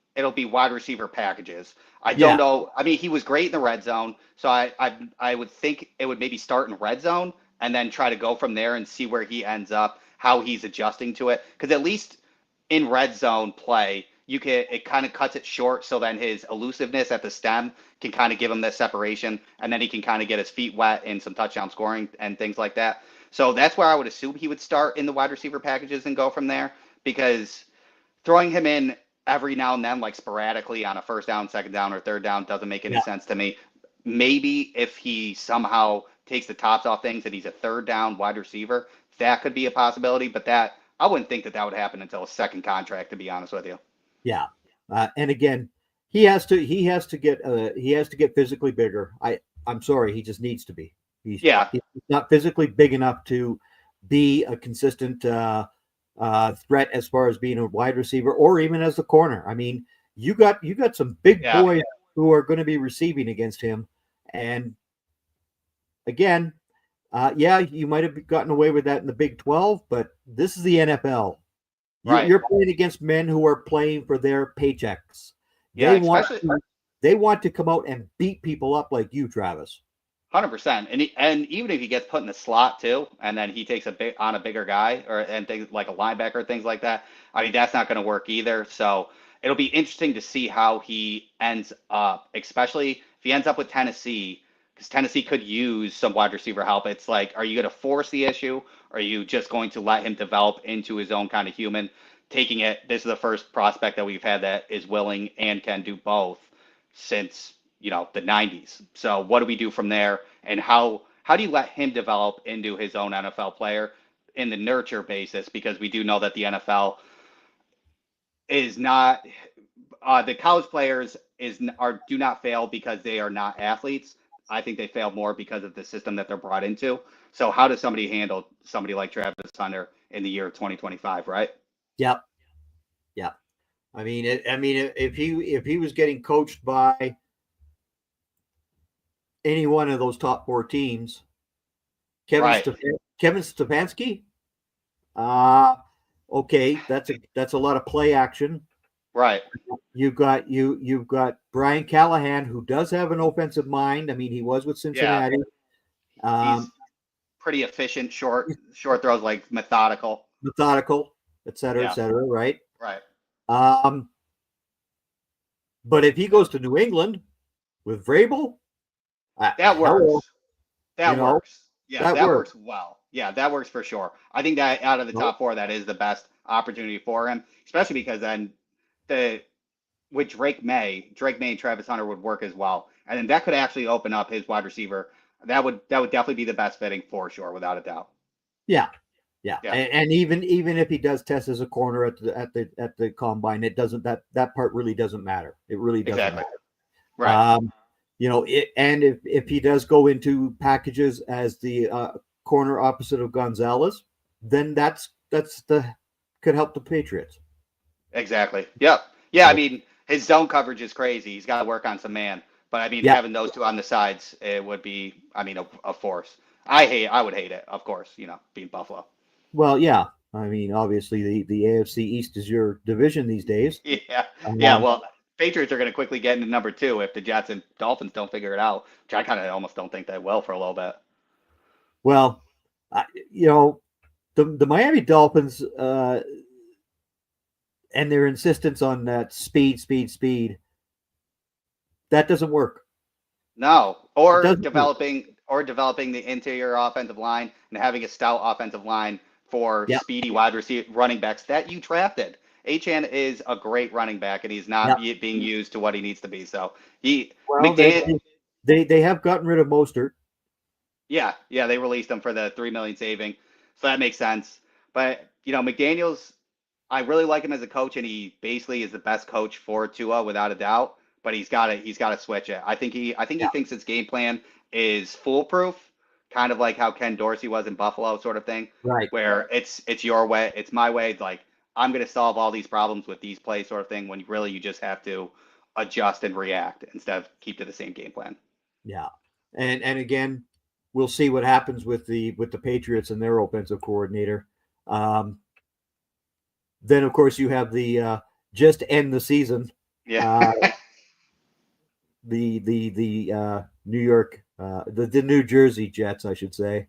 wide receiver packages. I don't know. He was great in the red zone. So I would think it would maybe start in red zone and then try to go from there and see where he ends up, how he's adjusting to it. Because at least in red zone play, it kind of cuts it short, so then his elusiveness at the stem can kind of give him that separation, and then he can kind of get his feet wet in some touchdown scoring and things like that. So that's where I would assume he would start in the wide receiver packages and go from there, because throwing him in every now and then, like sporadically on a first down, second down, or third down, doesn't make any sense to me. Maybe if he somehow takes the tops off things and he's a third down wide receiver, that could be a possibility, but I wouldn't think that would happen until a second contract, to be honest with you. Yeah. And again, he has to get physically bigger. I'm sorry, he just needs to be. He's not physically big enough to be a consistent threat as far as being a wide receiver or even as a corner. You got some big boys who are going to be receiving against him. And again, you might have gotten away with that in the Big 12, but this is the NFL. You're playing against men who are playing for their paychecks. They want to come out and beat people up like you, Travis. 100%. And even if he gets put in the slot too, and then he takes on a bigger guy and things like a linebacker, things like that, that's not going to work either. So it'll be interesting to see how he ends up, especially if he ends up with Tennessee, because Tennessee could use some wide receiver help. It's like, are you going to force the issue? Or are you just going to let him develop into his own kind of human? Taking it, this is the first prospect that we've had that is willing and can do both since, the 90s. So what do we do from there? And how do you let him develop into his own NFL player in the nurture basis? Because we do know that the NFL is not, the college players do not fail because they are not athletes. I think they fail more because of the system that they're brought into. So how does somebody handle somebody like Travis Hunter in the year of 2025, right? Yep. Yeah. If he was getting coached by any one of those top four teams, Kevin Stefanski, okay, that's a lot of play action. Right. You've got Brian Callahan, who does have an offensive mind. He was with Cincinnati. He's pretty efficient, short throws, like methodical, et cetera, right? Right. But if he goes to New England with Vrabel, that works. That works. Yeah, that works well. Yeah, that works for sure. I think that out of the top four, that is the best opportunity for him, especially because then with Drake May and Travis Hunter would work as well, and then that could actually open up his wide receiver. That would definitely be the best fitting for sure, without a doubt. Yeah. And even if he does test as a corner at the combine, it doesn't that part really doesn't matter. It really doesn't matter. Right. and if he does go into packages as the corner opposite of Gonzalez, then that's could help the Patriots. Exactly. Yep. Yeah. I So, mean, his zone coverage is crazy. He's got to work on some man. But I mean, yeah. having those two on the sides, it would be, I mean, a force. I would hate it, of course, being Buffalo. Well, yeah. I mean, obviously the AFC East is your division these days. Yeah. Yeah. Um, Well, Patriots are going to quickly get into number two if the Jets and Dolphins don't figure it out, which I kind of almost don't think they will for a little bit. well, you know, the Miami Dolphins and their insistence on that speed, that doesn't work. No, It doesn't work. developing the interior offensive line and having a stout offensive line for Yeah, speedy wide receiver running backs that you drafted. Achan is a great running back, and he's not yeah. being used to what he needs to be. So he Well, McDaniel, they have gotten rid of Mostert. yeah, they released him for the 3 million saving, so that makes sense. But McDaniel's, I really like him as a coach, and he basically is the best coach for Tua without a doubt. But he's got to switch it. I think he Yeah, thinks his game plan is foolproof, kind of like how Ken Dorsey was in Buffalo, sort of thing, right. where it's your way, it's my way. Like I'm going to solve all these problems with these plays, sort of thing. When really you just have to adjust and react instead of keep to the same game plan. Yeah, and again, we'll see what happens with the Patriots and their offensive coordinator. Um, then of course you have the just end the season. Yeah. Uh, the New York the New Jersey Jets, I should say.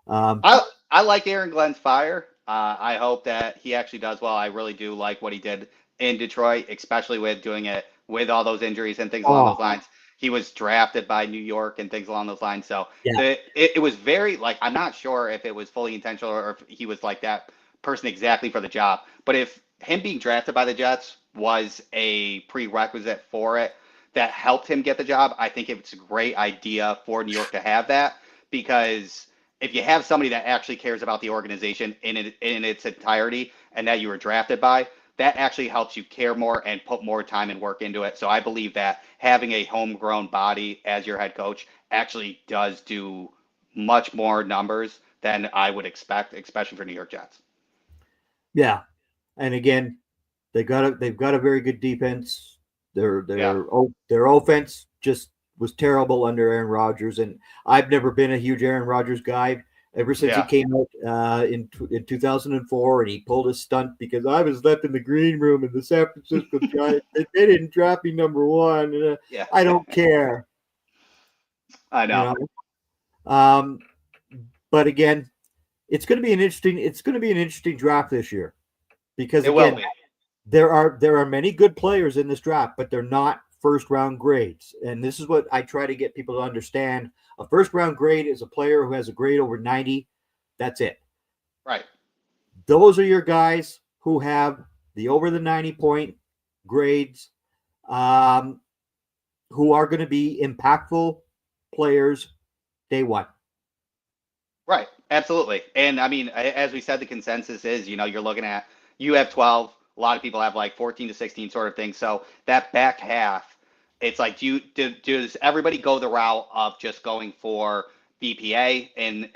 Um, I like Aaron Glenn's fire. I hope that he actually does well. I really do like what he did in Detroit, especially with doing it with all those injuries and things along oh those lines. He was drafted by New York and things along those lines. So yeah, it was very like I'm not sure if it was fully intentional or if he was like that person exactly for the job. But if him being drafted by the Jets was a prerequisite for it that helped him get the job, I think it's a great idea for New York to have that because if you have somebody that actually cares about the organization in its entirety and that you were drafted by, that actually helps you care more and put more time and work into it. So I believe that having a homegrown body as your head coach actually does do much more numbers than I would expect, especially for New York Jets. yeah. And again, they've got a very good defense. Yeah, Their offense just was terrible under Aaron Rodgers, and I've never been a huge Aaron Rodgers guy. Ever since he yeah, came out in 2004, and he pulled a stunt because I was left in the green room in the San Francisco Giants. They didn't draft me number one. And, yeah. I don't care, I you know. know. But again, it's going to be an interesting draft this year because It will again, be. there are many good players in this draft, but they're not first round grades. And this is what I try to get people to understand. A first round grade is a player who has a grade over 90. That's it. Right. Those are your guys who have the over the 90 point grades, um, who are going to be impactful players day one. Right. Absolutely. And I mean, as we said, the consensus is, you're looking at you have 12. A lot of people have like 14 to 16 sort of thing. So that back half, it's like, does everybody go the route of just going for BPA and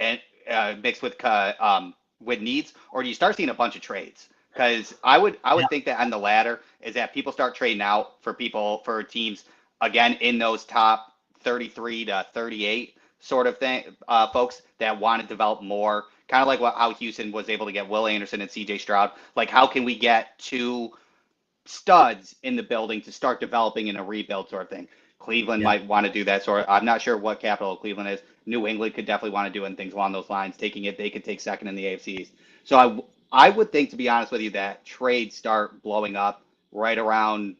mixed with needs, or do you start seeing a bunch of trades? Because I would Yeah, think that on the latter is that people start trading out for teams again in those top 33 to 38 sort of thing, folks that want to develop more, kind of like how Houston was able to get Will Anderson and CJ Stroud. Like, how can we get two studs in the building to start developing in a rebuild sort of thing? Cleveland yeah. might want to do that sort of. I'm not sure what capital Cleveland is. New England could definitely want to do it and things along those lines. Taking it, they could take second in the AFC East. So I would think, to be honest with you, that trades start blowing up right around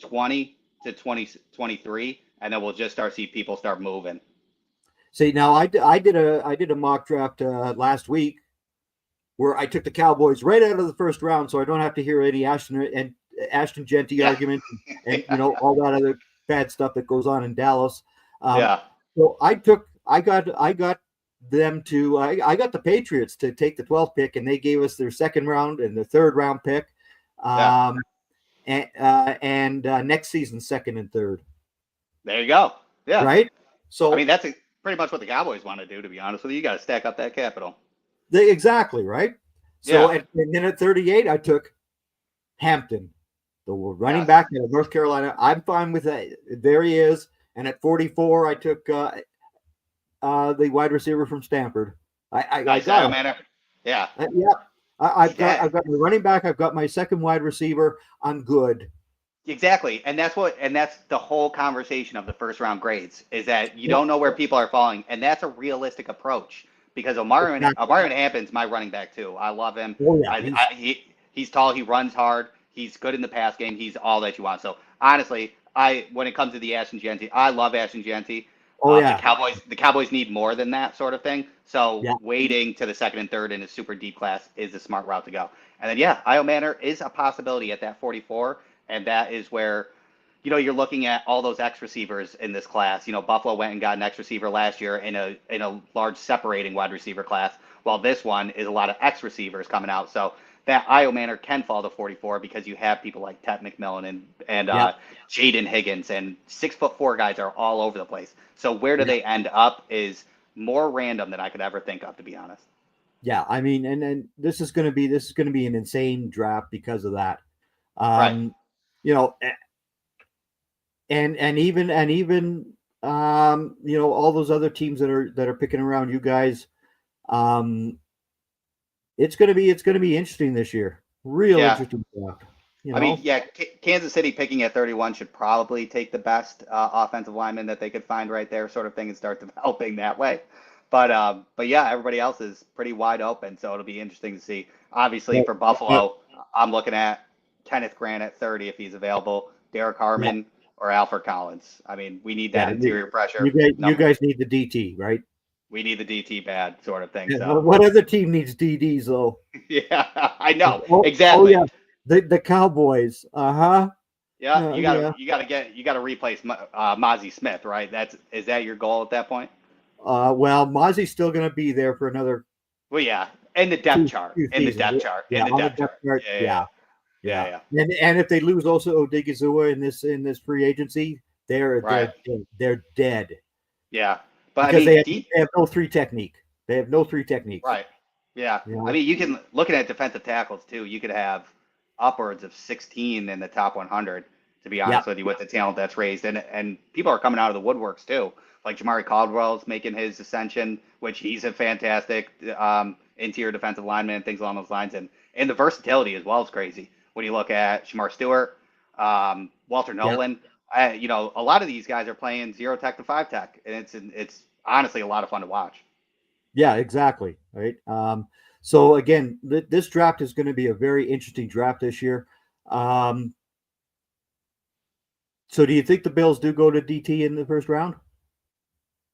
20 to 2023, and then we'll just start see people start moving. See, now I did a mock draft last week where I took the Cowboys right out of the first round, so I don't have to hear any Ashton Genty Yeah. argument and Yeah. all that other bad stuff that goes on in Dallas. Um, Yeah. so I got them to I got the Patriots to take the 12th pick, and they gave us their second round and the third round pick, Yeah. and next season second and third. There you go. Yeah. right? So I mean, that's pretty much what the Cowboys want to do, to be honest with you. You got to stack up that capital. exactly, right? So Yeah. and then at 38, I took Hampton, the running Yes. back out of North Carolina. I'm fine with that. There he is. And at 44, I took the wide receiver from Stanford. I Nice, got him. Manor. Yeah. Yeah. I've Yeah. got my running back. I've got my second wide receiver. I'm good. Exactly. And that's the whole conversation of the first round grades is that you Yep. don't know where people are falling. And that's a realistic approach because Omarion Hampton's my running back too. I love him. Oh yeah, He's tall. He runs hard. He's good in the pass game. He's all that you want. So honestly, when it comes to the Ashton Genty, I love Ashton Genty. oh yeah, The Cowboys need more than that sort of thing. So yeah. waiting to the second and third in a super deep class is a smart route to go. And then Io Manor is a possibility at that 44. And that is where, you're looking at all those X receivers in this class. Buffalo went and got an X receiver last year in a large separating wide receiver class, while this one is a lot of X receivers coming out. So that Io Manor can fall to 44 because you have people like Ted McMillan and Yep. Jaden Higgins, and 6'4" guys are all over the place. So where do they end up is more random than I could ever think of, to be honest. Yeah, I mean, and this is going to be an insane draft because of that. Right. You know, and even all those other teams that are picking around you guys. It's going to be interesting this year. Real interesting draft. I mean, Kansas City picking at 31 should probably take the best offensive lineman that they could find right there, sort of thing, and start developing that way. But everybody else is pretty wide open, so it'll be interesting to see. Obviously, for Buffalo, I'm looking at Kenneth Grant at 30 if he's available, Derek Harmon or Alfred Collins. I mean, we need that interior pressure. You guys need the DT, right? We need the DT bad, sort of thing. Yeah, so what other team needs DDs though? Yeah, I know exactly. Oh yeah, the Cowboys. Yeah, you gotta replace Mozzie Smith, right? Is that your goal at that point? Well, Mozzie's still going to be there for another. Well, yeah, in the depth chart. Yeah. And if they lose also Odigizua in this free agency, they're dead. Yeah, but because they have no three technique. They have no three techniques. Right. Yeah. I mean, you can looking at defensive tackles too. You could have upwards of 16 in the top 100. To be honest with you, with the talent that's raised, and people are coming out of the woodworks too. Like Jamari Caldwell's making his ascension, which he's a fantastic interior defensive lineman and things along those lines, and the versatility as well is crazy. When you look at Shamar Stewart, Walter Nolan, a lot of these guys are playing 0 tech to 5 tech, and it's honestly a lot of fun to watch. Yeah, exactly. Right. So again, this draft is going to be a very interesting draft this year. So do you think the Bills do go to DT in the first round?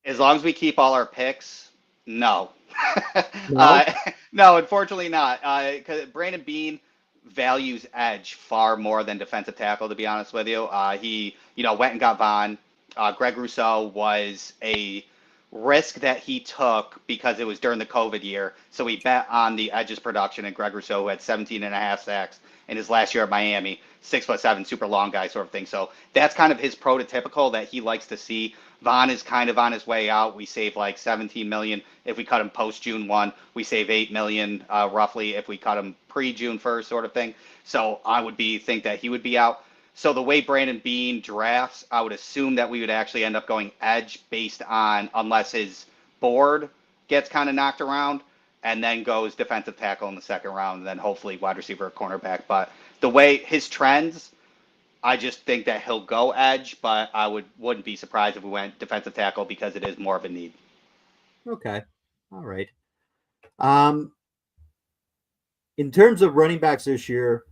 As long as we keep all our picks, no. No, unfortunately not. Because Brandon Beane values edge far more than defensive tackle, to be honest with you. He, went and got Vaughn. Greg Rousseau was a risk that he took because it was during the COVID year. So he bet on the edges production, and Greg Rousseau, who had 17 and a half sacks in his last year at Miami, 6'7", super long guy sort of thing. So that's kind of his prototypical that he likes to see. Vaughn is kind of on his way out. We save like $17 million if we cut him post June 1. We save $8 million roughly if we cut him pre June 1st, sort of thing. So I would think that he would be out. So the way Brandon Beane drafts, I would assume that we would actually end up going edge based on, unless his board gets kind of knocked around, and then goes defensive tackle in the second round, and then hopefully wide receiver or cornerback. But the way his trends, I just think that he'll go edge, but I wouldn't be surprised if we went defensive tackle because it is more of a need. Okay. All right. In terms of running backs this year,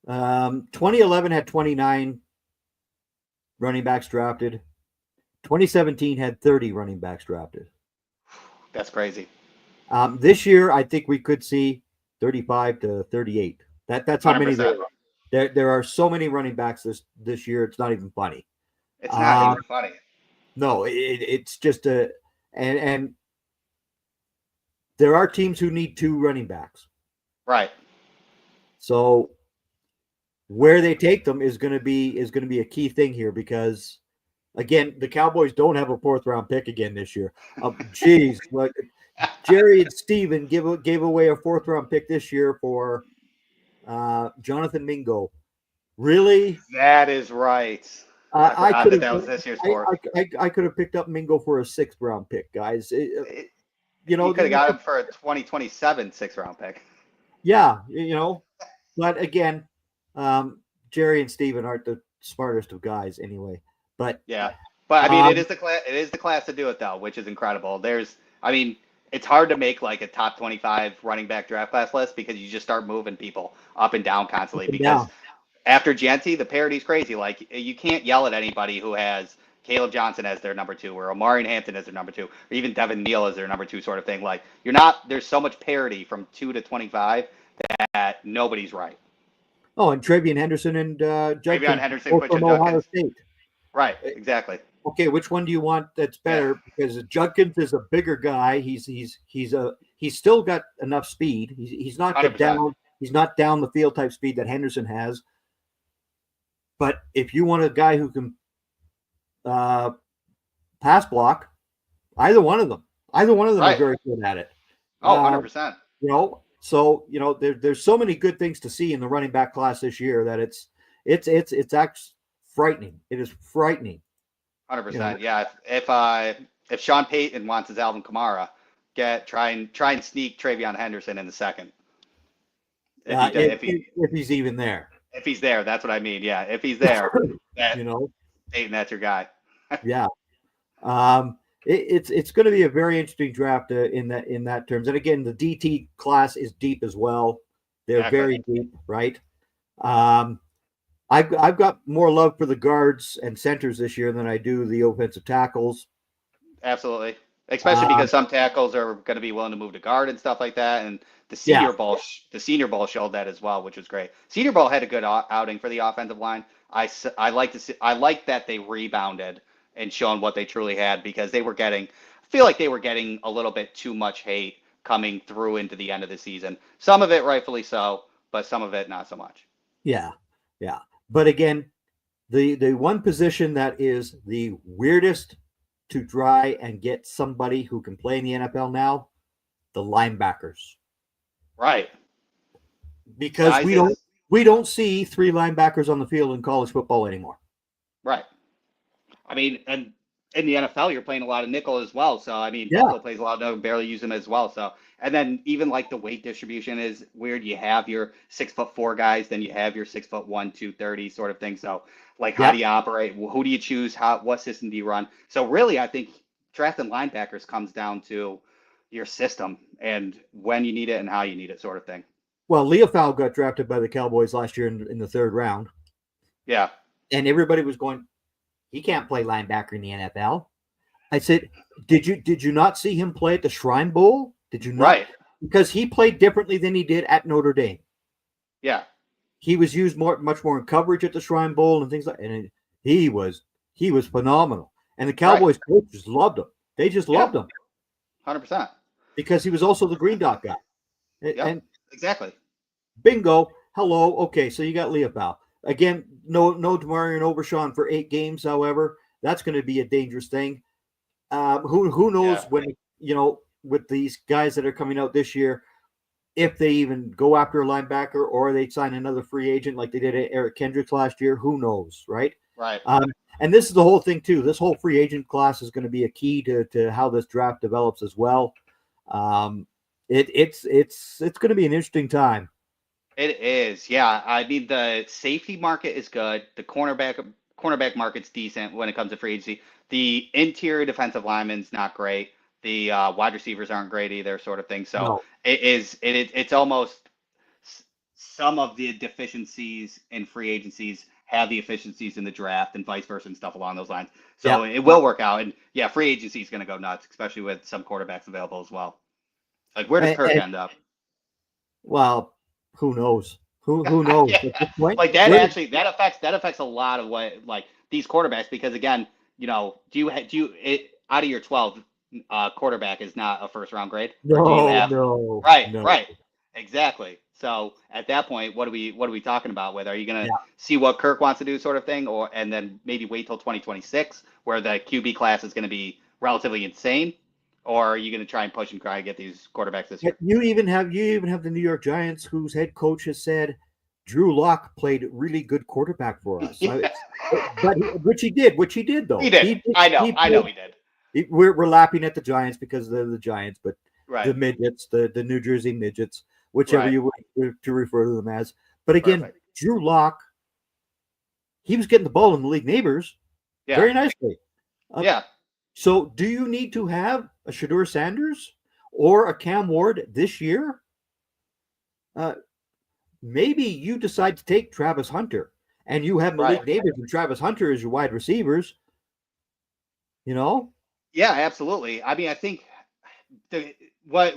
2011 had 29 running backs drafted. 2017 had 30 running backs drafted. That's crazy. This year, I think we could see 35 to 38. That's how 100%. Many there are. So many running backs this year. It's not even funny. It's not even funny. No, it's just and there are teams who need 2 running backs. Right. So where they take them is going to be a key thing here, because Again, the Cowboys don't have a 4th-round pick again this year. Geez, like Jerry and Steven gave away a 4th-round pick this year for Jonathan Mingo. Really? That is right. I I forgot could that have. that was this year's fourth. I could have picked up Mingo for a 6th-round pick, guys. You You know, could have got him for a 2027 6th-round pick. yeah, but again, Jerry and Steven aren't the smartest of guys anyway. But Yeah, but I mean, um, it is the class to do it though, which is incredible. I mean, it's hard to make like a top 25 running back draft class list because you just start moving people up and down constantly. Because down. after Genty, the parity's crazy. Like you can't yell at anybody who has Caleb Johnson as their number 2, or Omari Hampton as their number 2, or even Devin Neal as their number 2, sort of thing. Like you're not. There's so much parity from 2 to 25 that nobody's right. Oh, and Travion Henderson and Travion Judkins, Henderson, both from Quinton Ohio Judkins. State. Right, exactly. Okay, which one do you want that's better? Yeah. Because Judkins is a bigger guy. He's still got enough speed. He's not the 100%. down. He's not down the field type speed that Henderson has. But if you want a guy who can pass block, either one of them Right. are very good at it. Oh, 100%. So there's so many good things to see in the running back class this year that it's actually frightening. It is frightening. 100%. Yeah. If Sean Payton wants his Alvin Kamara, try and sneak Travion Henderson in the second. If he's even there. If he's there, that's what I mean. Yeah. If he's there, Payton, that's your guy. Yeah. It's going to be a very interesting draft in that terms. And again, the DT class is deep as well. They're Exactly. very deep, right? I've got more love for the guards and centers this year than I do the offensive tackles. Absolutely. Especially because some tackles are going to be willing to move to guard and stuff like that. And the Senior Bowl showed that as well, which was great. Senior Bowl had a good outing for the offensive line. I like that they rebounded and shown what they truly had, because I feel like they were getting a little bit too much hate coming through into the end of the season. Some of it rightfully so, but some of it not so much. Yeah. But again, the one position that is the weirdest to try and get somebody who can play in the NFL now, the linebackers. Right. Because we don't see 3 linebackers on the field in college football anymore. Right. I mean, and in the NFL, you're playing a lot of nickel as well. So, I mean, Buffalo plays a lot of nickel, barely use them as well. So, and then even like the weight distribution is weird. You have your 6'4" guys, then you have your 6'1", 230 sort of thing. So, like, how do you operate? Who do you choose? What system do you run? So, really, I think drafting linebackers comes down to your system and when you need it and how you need it, sort of thing. Well, Leofau got drafted by the Cowboys last year in the 3rd round. Yeah. And everybody was going, he can't play linebacker in the NFL. I said, did you not see him play at the Shrine Bowl? Did you not? Right. Because he played differently than he did at Notre Dame. Yeah. He was used much more in coverage at the Shrine Bowl and things like that. And he was phenomenal. And the Cowboys coaches loved him. They just loved him. 100%. Because he was also the green dot guy. Yeah. And exactly. Bingo. Hello. Okay, so you got Leofau. Again, no Demarion Overshawn for 8 games, however. That's going to be a dangerous thing. Who knows when, with these guys that are coming out this year, if they even go after a linebacker or they sign another free agent like they did at Eric Kendricks last year. Who knows, right? Right. And this is the whole thing, too. This whole free agent class is going to be a key to how this draft develops as well. It's going to be an interesting time. It is, yeah. I mean, the safety market is good. The cornerback market's decent when it comes to free agency. The interior defensive linemen's not great. The wide receivers aren't great either, sort of thing. So it's almost some of the deficiencies in free agencies have the efficiencies in the draft and vice versa and stuff along those lines. So it will work out. And yeah, free agency is going to go nuts, especially with some quarterbacks available as well. Like, where does Kirk end up? Well, who knows? Who knows? Like that affects a lot of what, like, these quarterbacks, because again, do you out of your 12, quarterback is not a 1st round grade? No. Right, exactly. So at that point, what are we talking about with? Are you going to Yeah. see what Kirk wants to do, sort of thing, and then maybe wait till 2026, where the QB class is going to be relatively insane, or are you going to try and push and try to get these quarterbacks this year? You even have the New York Giants, whose head coach has said Drew Lock played really good quarterback for us. Yeah. But which he did though. He did. I know he did. We're laughing at the Giants because they're the Giants, but Right. the midgets, the New Jersey midgets, whichever Right. you want to refer to them as. But again, Perfect. Drew Lock, he was getting the ball in the league neighbors very nicely. Yeah. So do you need to have a Shedeur Sanders or a Cam Ward this year? Maybe you decide to take Travis Hunter and you have Malik Neighbors and Travis Hunter as your wide receivers. You know? Yeah, absolutely. I mean, I think what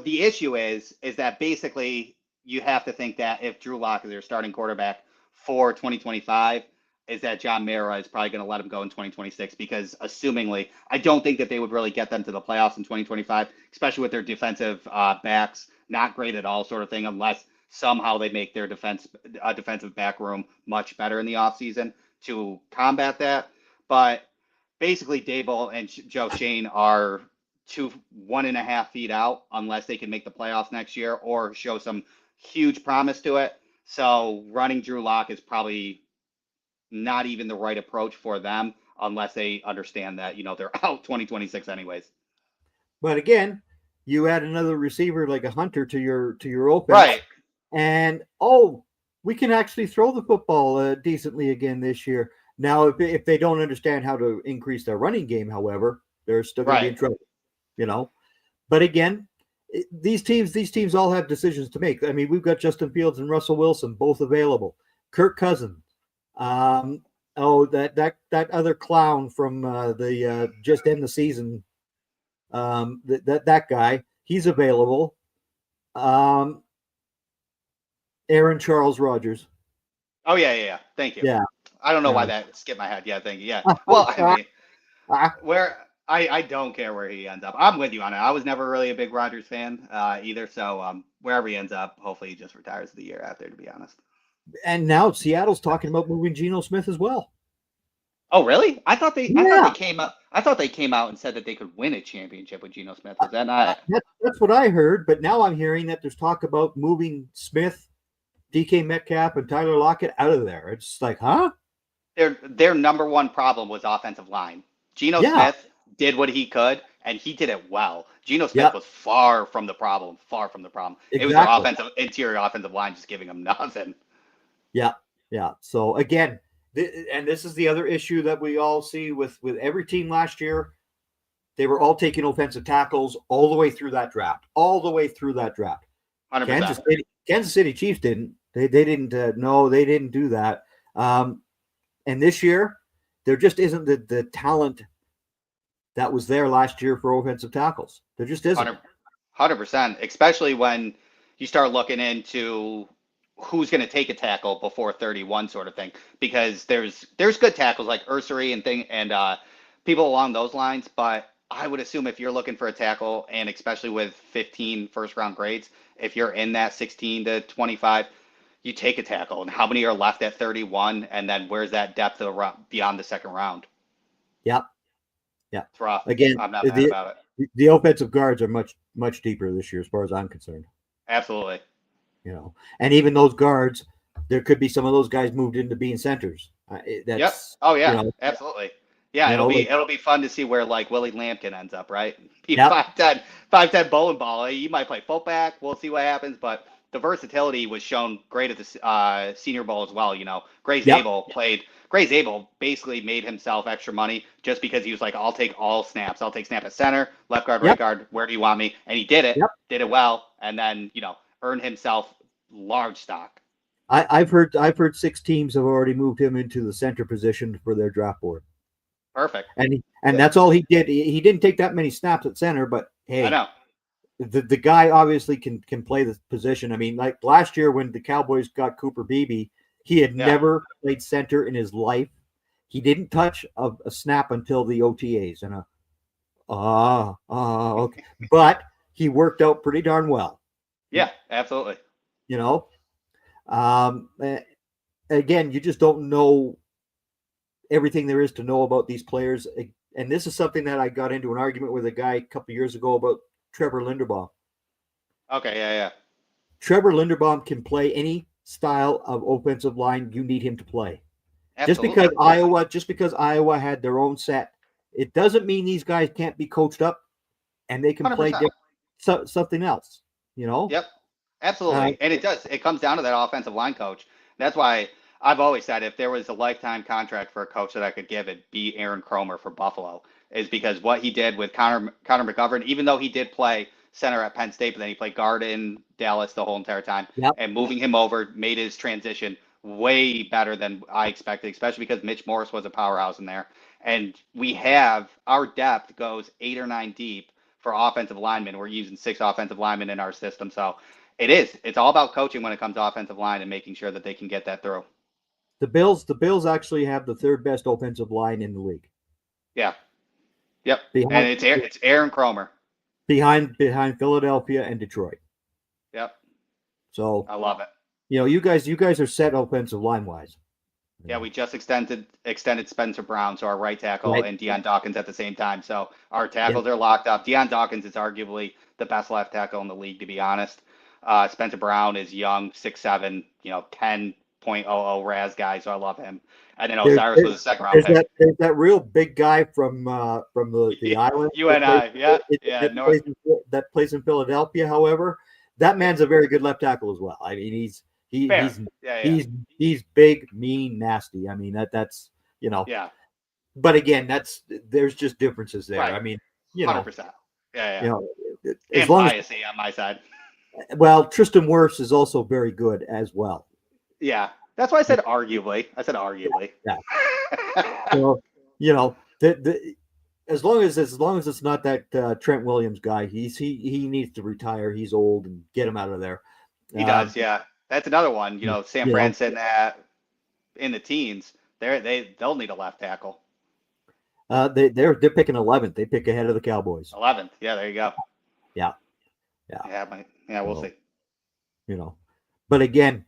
the issue is that basically you have to think that if Drew Lock is your starting quarterback for 2025, is that John Mara is probably going to let him go in 2026, because assumingly, I don't think that they would really get them to the playoffs in 2025, especially with their defensive backs not great at all, sort of thing, unless somehow they make their defensive back room much better in the offseason to combat that. But basically, Dable and Joe Shane are 1.5 feet out unless they can make the playoffs next year or show some huge promise to it. So running Drew Lock is probably not even the right approach for them unless they understand that, they're out 2026 anyways. But again, you add another receiver like a Hunter to your offense. Right. And we can actually throw the football decently again this year. Now, if they don't understand how to increase their running game, however, they're still going to be in trouble, But again, these teams all have decisions to make. I mean, we've got Justin Fields and Russell Wilson both available. Kirk Cousins. That other clown from the just end the season. That guy, he's available. Aaron Charles Rodgers. Oh yeah. Thank you. Yeah. I don't know why that skipped my head. Yeah, thank you. Yeah. Well, I mean, where I don't care where he ends up. I'm with you on it. I was never really a big Rodgers fan either. So wherever he ends up, hopefully he just retires the year after, to be honest. And now Seattle's talking about moving Geno Smith as well. Oh, really? I thought they came out. I thought they came out and said that they could win a championship with Geno Smith. Is that not? That's what I heard. But now I'm hearing that there's talk about moving Smith, DK Metcalf, and Tyler Lockett out of there. It's like, huh? Their number one problem was offensive line. Geno Smith did what he could, and he did it well. Geno Smith was far from the problem. Exactly. It was their interior offensive line just giving them nothing. Yeah. So again, and this is the other issue that we all see with every team last year. They were all taking offensive tackles all the way through that draft. 100%. Kansas City Chiefs didn't. They didn't. No, they didn't do that. And this year, there just isn't the talent that was there last year for offensive tackles. There just isn't. 100%, especially when you start looking into who's going to take a tackle before 31, sort of thing, because there's good tackles like Ursary and people along those lines. But I would assume if you're looking for a tackle, and especially with 15 first-round grades, if you're in that 16 to 25, you take a tackle. And how many are left at 31? And then where's that depth beyond the second round? Yep. Yeah. It's rough. Again, I'm not mad about it. The offensive guards are much deeper this year, as far as I'm concerned. Absolutely. And even those guards, there could be some of those guys moved into being centers. Yep. Oh yeah, absolutely. Yeah, it'll be fun to see where like Willie Lampkin ends up, right? 5'10" bowling ball. He might play fullback. We'll see what happens, but the versatility was shown great at the Senior Bowl as well. Gray's Abel basically made himself extra money just because he was like, I'll take all snaps. I'll take snap at center, left guard, right guard. Where do you want me? And he did it. Did it well, and then earned himself large stock. I've heard 6 teams have already moved him into the center position for their draft board. Perfect. And that's all he did. He didn't take that many snaps at center, but hey, I know. The guy obviously can play the position. I mean, like last year when the Cowboys got Cooper Beebe, he had never played center in his life. He didn't touch a snap until the OTAs. And okay. But he worked out pretty darn well. Yeah, absolutely. You know, again, you just don't know everything there is to know about these players. And this is something that I got into an argument with a guy a couple of years ago about Trevor Linderbaum. Okay, yeah. Trevor Linderbaum can play any style of offensive line you need him to play. Absolutely. Just because Iowa had their own set, it doesn't mean these guys can't be coached up and they can play 100%. something else. You know. Yep. Uh, Absolutely. And it does. It comes down to that offensive line coach. That's why I've always said if there was a lifetime contract for a coach that I could give, it'd be Aaron Cromer for Buffalo, is because what he did with Connor McGovern, even though he did play center at Penn State, but then he played guard in Dallas the whole entire time, yep. and moving him over made his transition way better than I expected, especially because Mitch Morse was a powerhouse in there. And we have our depth goes 8 or 9 deep for offensive linemen. We're using 6 offensive linemen in our system. So it is. It's all about coaching when it comes to offensive line and making sure that they can get that through. The Bills actually have the 3rd best offensive line in the league. Yeah. Yep. Behind, and it's Aaron Cromer. Behind Philadelphia and Detroit. Yep. So I love it. You guys are set offensive line wise. Yeah, we just extended Spencer Brown, so our right tackle, and Deion Dawkins at the same time. So our tackles are locked up. Deion Dawkins is arguably the best left tackle in the league, to be honest. Spencer Brown is young, 6'7", 10.00 RAS guy, so I love him. And then Osiris was a second-round pick. There's that real big guy from the island. UNI, that plays in Philadelphia. However, that man's a very good left tackle as well. I mean, he's big, mean, nasty. I mean that's. Yeah. But again, there's just differences there. Right. I mean, 100%. Yeah. As long as on my side. Well, Tristan Wirfs is also very good as well. Yeah, that's why I said arguably. Yeah. So, as long as it's not that Trent Williams guy, he needs to retire. He's old and get him out of there. He does. Yeah, that's another one. San Fran sitting in the teens. They'll need a left tackle. They're picking 11th. They pick ahead of the Cowboys. 11th. Yeah, there you go. Yeah. We'll see. But again,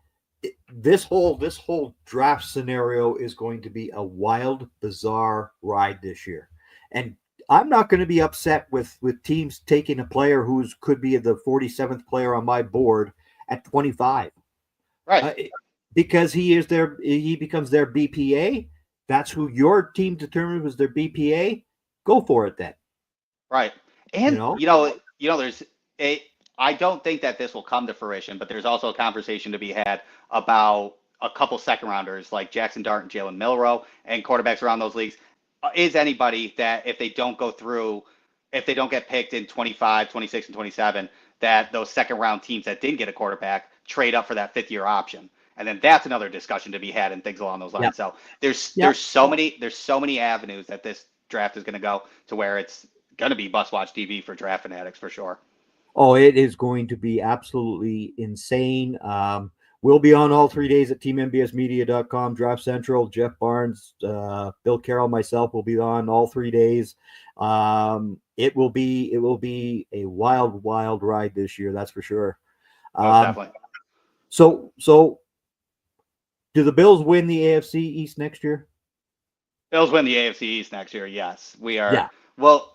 this whole draft scenario is going to be a wild, bizarre ride this year, and I'm not going to be upset with teams taking a player who could be the 47th player on my board at 25, right? Because he becomes their BPA. That's who your team determined was their BPA. Go for it then. Right, and there's a. I don't think that this will come to fruition, but there's also a conversation to be had about a couple second rounders like Jackson Dart and Jalen Milroe and quarterbacks around those leagues. Is anybody that if they don't get picked in 25, 26, and 27, that those second round teams that didn't get a quarterback trade up for that 5th-year option? And then that's another discussion to be had and things along those lines. Yep. So there's so many avenues that this draft is going to go to where it's going to be must watch TV for draft fanatics for sure. Oh, it is going to be absolutely insane. We'll be on all 3 days at teammbsmedia.com, Draft Central. Jeff Barnes, Bill Carroll, myself will be on all 3 days. It will be a wild, wild ride this year. That's for sure. Definitely. So do the Bills win the AFC East next year? Bills win the AFC East next year. Yes, we are. Yeah. Well,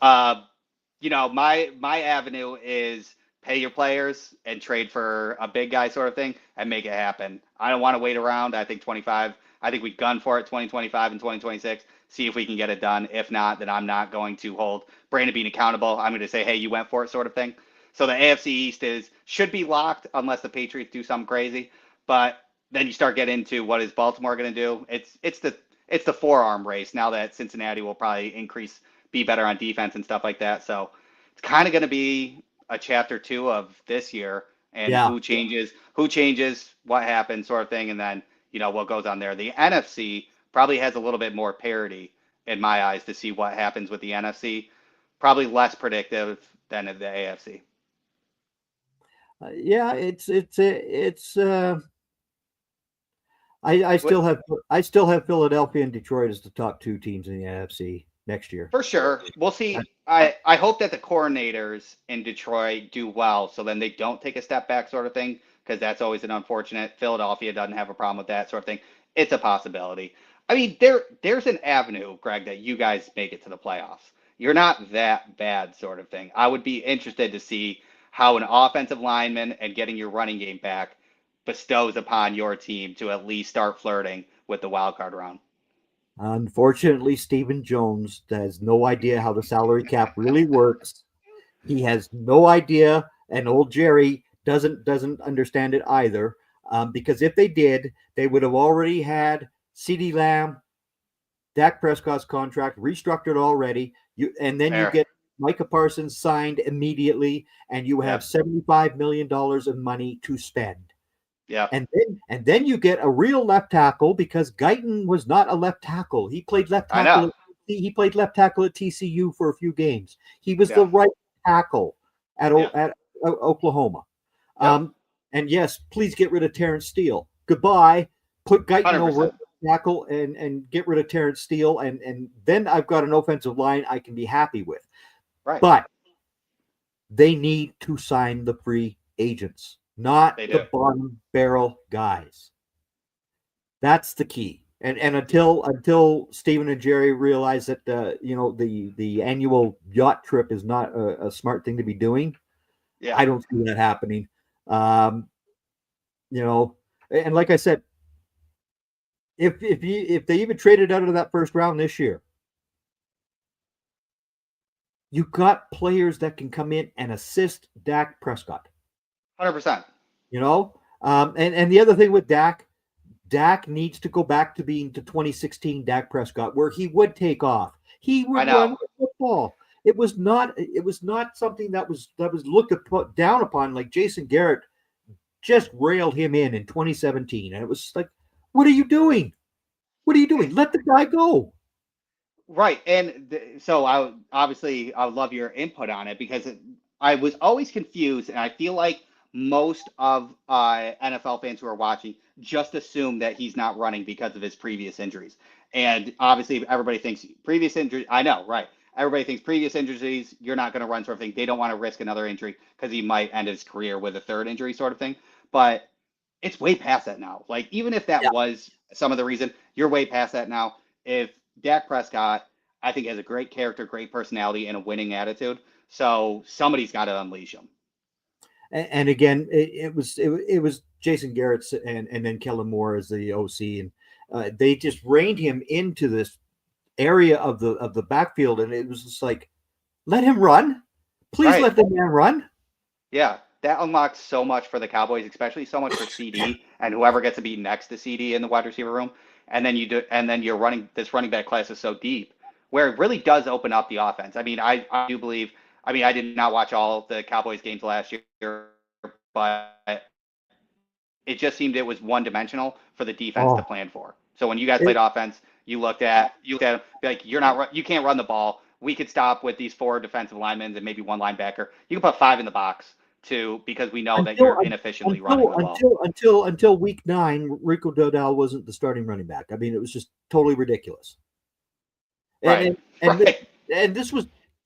my avenue is pay your players and trade for a big guy sort of thing and make it happen. I don't want to wait around. I think we gun for it 2025 and 2026, see if we can get it done. If not, then I'm not going to hold Brandon Beane accountable. I'm going to say, hey, you went for it sort of thing. So the AFC East should be locked unless the Patriots do something crazy. But then you start getting into what is Baltimore going to do? It's the forearm race now that Cincinnati will probably be better on defense and stuff like that. So it's kind of going to be a chapter 2 of this year and who changes, what happens sort of thing. And then, what goes on there. The NFC probably has a little bit more parity in my eyes to see what happens with the NFC. Probably less predictive than the AFC. I still have Philadelphia and Detroit as the top 2 teams in the NFC. next year. For sure. We'll see. I hope that the coordinators in Detroit do well, so then they don't take a step back sort of thing, because that's always an unfortunate. Philadelphia doesn't have a problem with that sort of thing. It's a possibility. I mean, there's an avenue, Greg, that you guys make it to the playoffs. You're not that bad sort of thing. I would be interested to see how an offensive lineman and getting your running game back bestows upon your team to at least start flirting with the wild card round. Unfortunately, Stephen Jones has no idea how the salary cap really works. He has no idea, and old Jerry doesn't understand it either. Because if they did, they would have already had CeeDee Lamb, Dak Prescott's contract restructured already. And then you Fair. get Micah Parsons signed immediately, and you have Yep. $75 million of money to spend. Yeah. And then you get a real left tackle, because Guyton was not a left tackle. He played left I tackle. know. He played left tackle at TCU for a few games. He was the Yeah. right tackle at Yeah. Oklahoma. Yep. And yes, please get rid of Terrence Steele. Goodbye. Put Guyton over 100%. tackle and get rid of Terrence Steele, and then I've got an offensive line I can be happy with. Right. But they need to sign the free agents, not They do. the bottom barrel guys. That's the key. And until Stephen and Jerry realize that the annual yacht trip is not a smart thing to be doing, Yeah. I don't see that happening. And like I said, if they even traded out of that first round this year, you've got players that can come in and assist Dak Prescott. 100%. And the other thing with Dak needs to go back to being the 2016 Dak Prescott, where he would take off. He would run the football. It was not something that was looked down upon. Like Jason Garrett just railed him in 2017, and it was like, what are you doing? What are you doing? Let the guy go. Right. And so I would love your input on it, because I was always confused, and I feel like most of NFL fans who are watching just assume that he's not running because of his previous injuries. And obviously everybody thinks previous injury. I know, right. Everybody thinks previous injuries, you're not going to run sort of thing. They don't want to risk another injury because he might end his career with a third injury sort of thing. But it's way past that now. Like, even if that was some of the reason, you're way past that now. If Dak Prescott, I think, has a great character, great personality, and a winning attitude, so somebody's got to unleash him. And again, it was Jason Garrett and then Kellen Moore as the OC, and they just reined him into this area of the backfield, and it was just like, let him run, please, let the man run. Yeah, that unlocks so much for the Cowboys, especially so much for CD and whoever gets to be next to CD in the wide receiver room. And then you're running, this running back class is so deep, where it really does open up the offense. I mean, I do believe. I mean, I did not watch all of the Cowboys games last year, but it just seemed it was one dimensional for the defense to plan for. So when you guys played offense, you looked at them, like, you can't run the ball. We could stop with these 4 defensive linemen and maybe 1 linebacker. You can put 5 in the box too, because we know that you're inefficiently running the ball. Until week 9, Rico Dowdle wasn't the starting running back. I mean, it was just totally ridiculous. And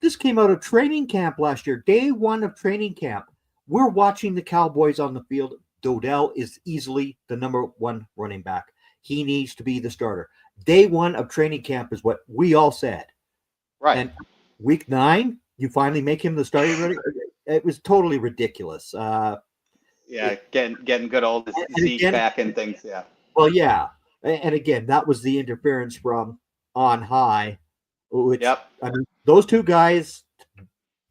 this came out of training camp last year, day 1 of training camp. We're watching the Cowboys on the field. Dowdle is easily the number 1 running back. He needs to be the starter. Day 1 of training camp is what we all said. Right. And week 9, you finally make him the starting running. It was totally ridiculous. Getting good old Zeke back and things. Yeah. Well, yeah, and again, that was the interference from on high. Which, I mean, those 2 guys,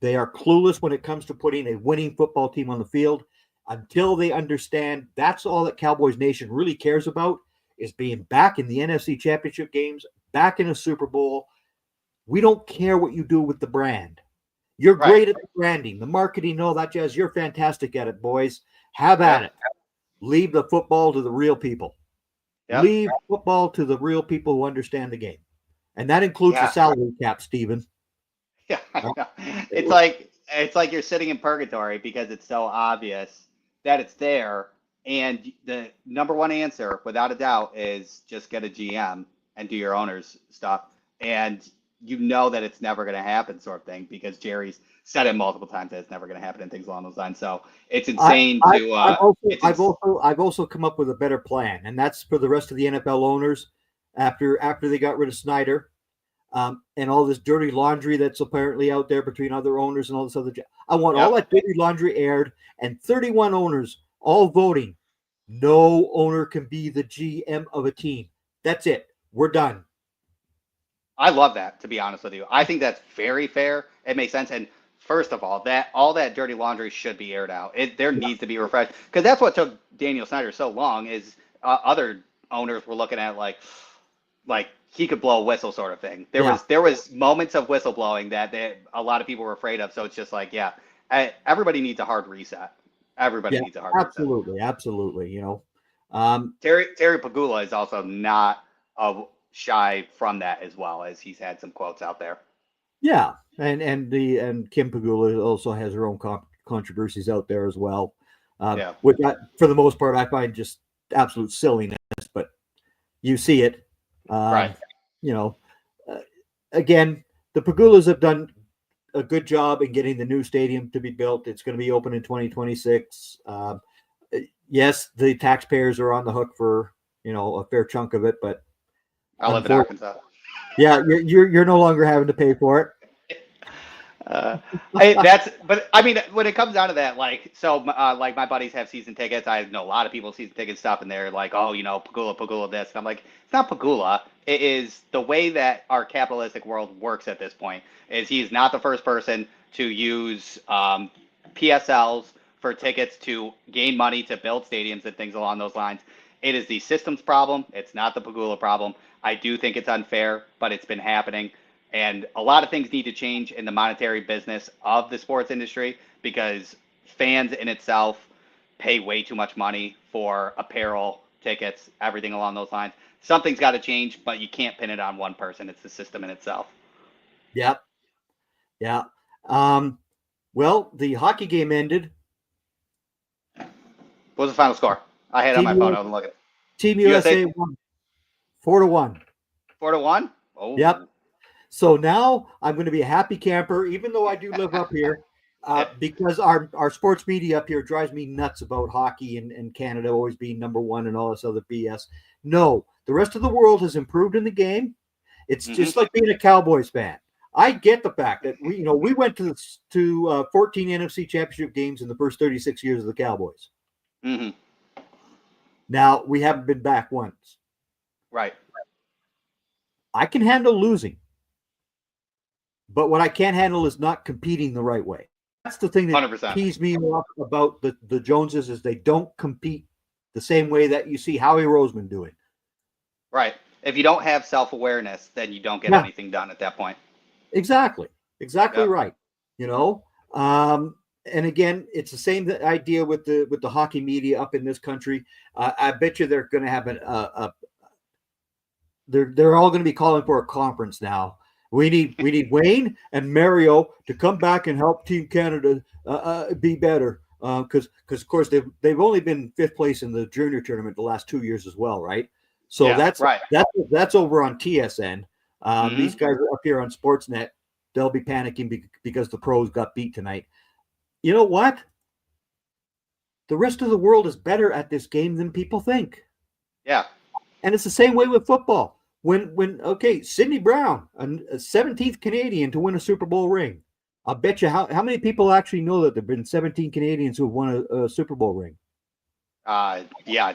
they are clueless when it comes to putting a winning football team on the field. Until they understand that's all that Cowboys Nation really cares about, is being back in the NFC Championship games, back in a Super Bowl. We don't care what you do with the brand. You're great at the branding, the marketing, all that jazz. You're fantastic at it, boys. Have at it. Leave the football to the real people. Leave football to the real people who understand the game. And that includes the salary cap, Stephen. Yeah, I know. It's like you're sitting in purgatory because it's so obvious that it's there. And the number 1 answer, without a doubt, is just get a GM and do your owner's stuff. And you know that it's never going to happen, sort of thing, because Jerry's said it multiple times that it's never going to happen and things along those lines. So it's insane I've also come up with a better plan, and that's for the rest of the NFL owners after they got rid of Snyder. And all this dirty laundry that's apparently out there between other owners and all this other. I want all that dirty laundry aired, and 31 owners all voting. No owner can be the GM of a team. That's it. We're done. I love that, to be honest with you. I think that's very fair. It makes sense. And first of all, that all that dirty laundry should be aired out. There needs to be refreshed, because that's what took Daniel Snyder so long. Is other owners were looking at like he could blow a whistle, sort of thing. There was moments of whistleblowing that a lot of people were afraid of. So it's just like, everybody needs a hard reset. Everybody needs a hard reset. Absolutely. You know, Terry Pagula is also not shy from that, as well, as he's had some quotes out there. Yeah, and Kim Pagula also has her own controversies out there as well. Which for the most part I find just absolute silliness, but you see it. Right. You know, again, the Pagulas have done a good job in getting the new stadium to be built. It's going to be open in 2026. Yes, the taxpayers are on the hook for, a fair chunk of it, but I live in Arkansas. Yeah, you're no longer having to pay for it. But I mean, when it comes down to that, like my buddies have season tickets. I know a lot of people season ticket stuff, and they're like, oh, Pagula this. And I'm like, it's not Pagula. It is the way that our capitalistic world works at this point. Is he's not the first person to use PSLs for tickets to gain money to build stadiums and things along those lines. It is the system's problem. It's not the Pagula problem. I do think it's unfair, but it's been happening. And a lot of things need to change in the monetary business of the sports industry, because fans in itself pay way too much money for apparel, tickets, everything along those lines. Something's got to change, but you can't pin it on one person. It's the system in itself. Yep. Yeah. Well, the hockey game ended. What was the final score? I had it on my phone. I was looking. Team USA won 4-1. 4-1? Oh. Yep. So now I'm going to be a happy camper, even though I do live up here, because our sports media up here drives me nuts about hockey and Canada always being number one and all this other BS. No, the rest of the world has improved in the game. It's just like being a Cowboys fan. I get the fact that we went to 14 NFC Championship games in the first 36 years of the Cowboys. Mm-hmm. Now we haven't been back once. Right. I can handle losing. But what I can't handle is not competing the right way. That's the thing that 100%. Pees me off about the Joneses, is they don't compete the same way that you see Howie Roseman doing. Right. If you don't have self-awareness, then you don't get anything done at that point. Exactly. Right. And again, it's the same idea with the hockey media up in this country. I bet you they're going to have they're all going to be calling for a conference now. We need Wayne and Mario to come back and help Team Canada be better, because of course they've only been fifth place in the junior tournament the last 2 years as well, right? So that's over on TSN. These guys are up here on Sportsnet. They'll be panicking because the pros got beat tonight. You know what? The rest of the world is better at this game than people think. Yeah, and it's the same way with football. When Sidney Brown, a 17th Canadian to win a Super Bowl ring. I'll bet you how many people actually know that there have been 17 Canadians who have won a Super Bowl ring? Yeah.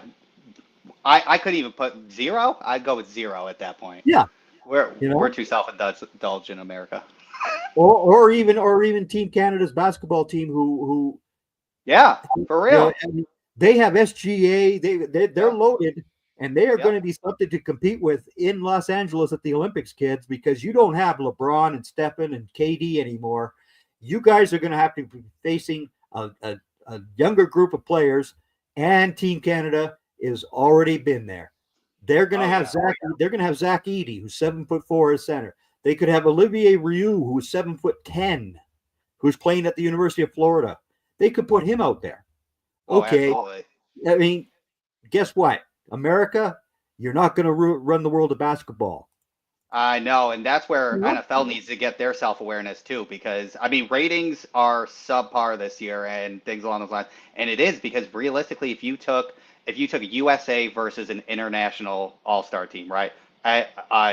I couldn't even put 0. I'd go with 0 at that point. Yeah. We're too self-indulgent in America. or even Team Canada's basketball team who yeah, for real. They have SGA, they're loaded. And they are going to be something to compete with in Los Angeles at the Olympics, kids, because you don't have LeBron and Stephen and KD anymore. You guys are going to have to be facing a younger group of players, and Team Canada has already been there. They're going to have Zach. They're going to have Zach Edey, who's 7'4" as center. They could have Olivier Rioux, who's 7'10", who's playing at the University of Florida. They could put him out there. Okay, I mean, guess what? America, you're not going to run the world of basketball. I know, and that's where NFL needs to get their self-awareness too, because I mean, ratings are subpar this year and things along those lines. And it is because realistically, if you took a USA versus an international All-Star team, right?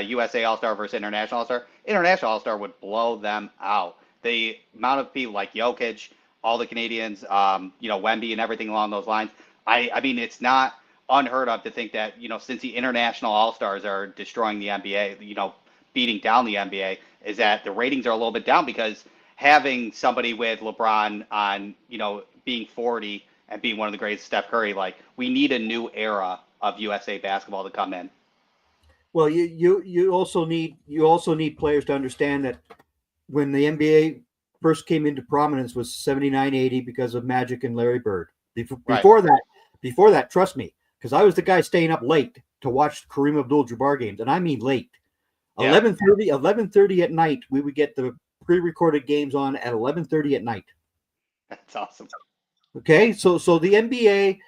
USA All-Star versus International All-Star would blow them out. The amount of people like Jokic, all the Canadians, Wemby and everything along those lines. I mean, it's not unheard of to think that, since the international all-stars are destroying the NBA, beating down the NBA, is that the ratings are a little bit down because having somebody with LeBron on, being 40 and being one of the greatest, Steph Curry, like we need a new era of USA basketball to come in. Well, you also need players to understand that when the NBA first came into prominence was 79-80 because of Magic and Larry Bird. Right. Before that, trust me, because I was the guy staying up late to watch Kareem Abdul-Jabbar games, and I mean late. Yeah. 11:30 at night, we would get the pre-recorded games on at 11:30 at night. That's awesome. Okay, so the NBA,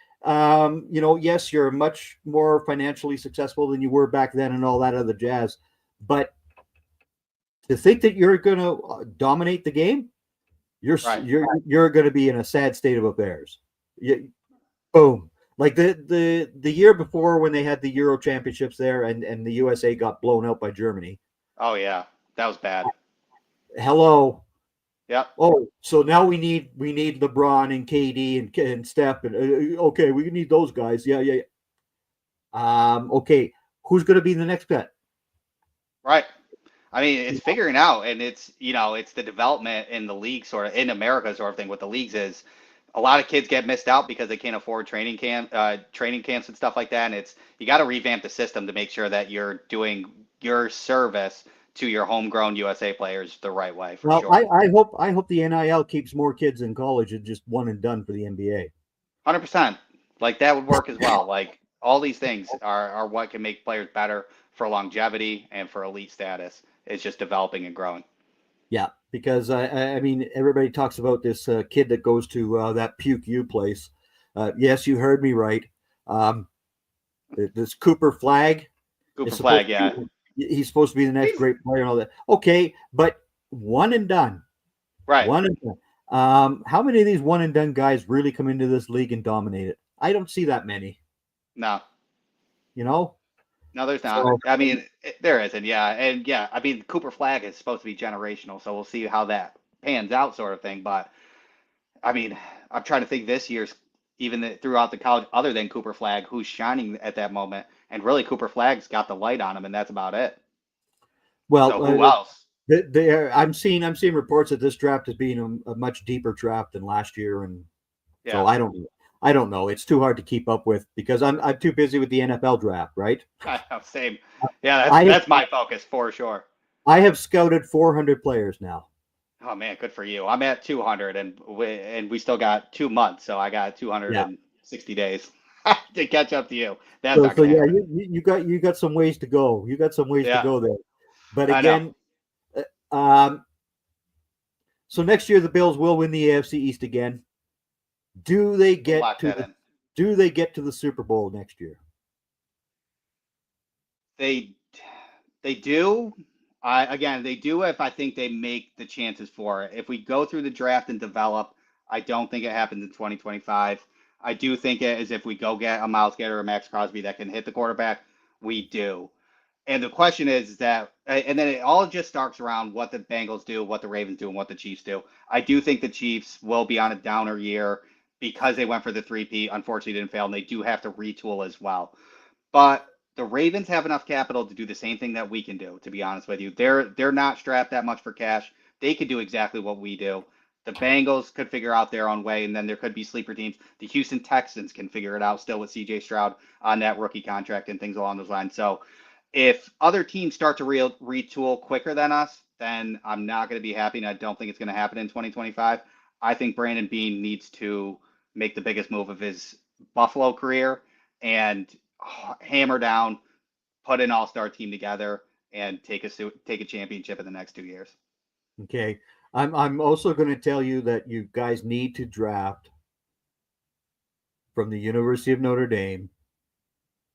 yes, you're much more financially successful than you were back then, and all that other jazz, but to think that you're going to dominate the game, you're going to be in a sad state of affairs. Boom. Like the year before when they had the Euro Championships there and the USA got blown out by Germany. Oh yeah, that was bad. Hello. Yep. Oh, so now we need LeBron and KD and Steph and okay, we need those guys. Yeah. Okay, who's going to be the next guy? Right. I mean, it's figuring out, and it's the development in the league, sort of in America, sort of thing. What the leagues is, a lot of kids get missed out because they can't afford training camps and stuff like that. And you got to revamp the system to make sure that you're doing your service to your homegrown USA players the right way. For sure. I hope the NIL keeps more kids in college and just one and done for the NBA. 100%. Like that would work as well. Like all these things are what can make players better for longevity and for elite status. It's just developing and growing. Yeah, because I mean, everybody talks about this kid that goes to that Puke U place. Yes, you heard me right. This Cooper Flag. Cooper Flag, yeah. He's supposed to be the next great player and all that. Okay, but one and done. Right. One and done. How many of these one and done guys really come into this league and dominate it? I don't see that many. No. No, there's not. So, I mean, there isn't. Yeah, and yeah, I mean, Cooper Flag is supposed to be generational, so we'll see how that pans out, sort of thing. But I mean, I'm trying to think this year's throughout the college, other than Cooper Flag, who's shining at that moment, and really Cooper Flag's got the light on him, and that's about it. Well, so who else? I'm seeing reports that this draft is being a much deeper draft than last year, and so I don't know. It's too hard to keep up with because I'm too busy with the NFL draft, right? I know, same. Yeah, that's my focus for sure. I have scouted 400 players now. Oh man, good for you. I'm at 200, and we still got 2 months, so I got 260 days to catch up to you. That's not gonna happen. You got some ways to go. You got some ways to go there. But again, so next year the Bills will win the AFC East again. Do they get to the Super Bowl next year? They do. They do if I think they make the chances for it. If we go through the draft and develop, I don't think it happens in 2025. I do think it is if we go get a Myles Garrett or a Max Crosby that can hit the quarterback, we do. And the question is that, and then it all just starts around what the Bengals do, what the Ravens do, and what the Chiefs do. I do think the Chiefs will be on a downer year because they went for the 3P. Unfortunately, didn't fail, and they do have to retool as well. But the Ravens have enough capital to do the same thing that we can do, to be honest with you. They're not strapped that much for cash. They could do exactly what we do. The Bengals could figure out their own way, and then there could be sleeper teams. The Houston Texans can figure it out still with CJ Stroud on that rookie contract and things along those lines. So if other teams start to retool quicker than us, then I'm not going to be happy, and I don't think it's going to happen in 2025. I think Brandon Beane needs to make the biggest move of his Buffalo career and hammer down, put an all-star team together, and take a championship in the next 2 years. Okay. I'm also going to tell you that you guys need to draft from the University of Notre Dame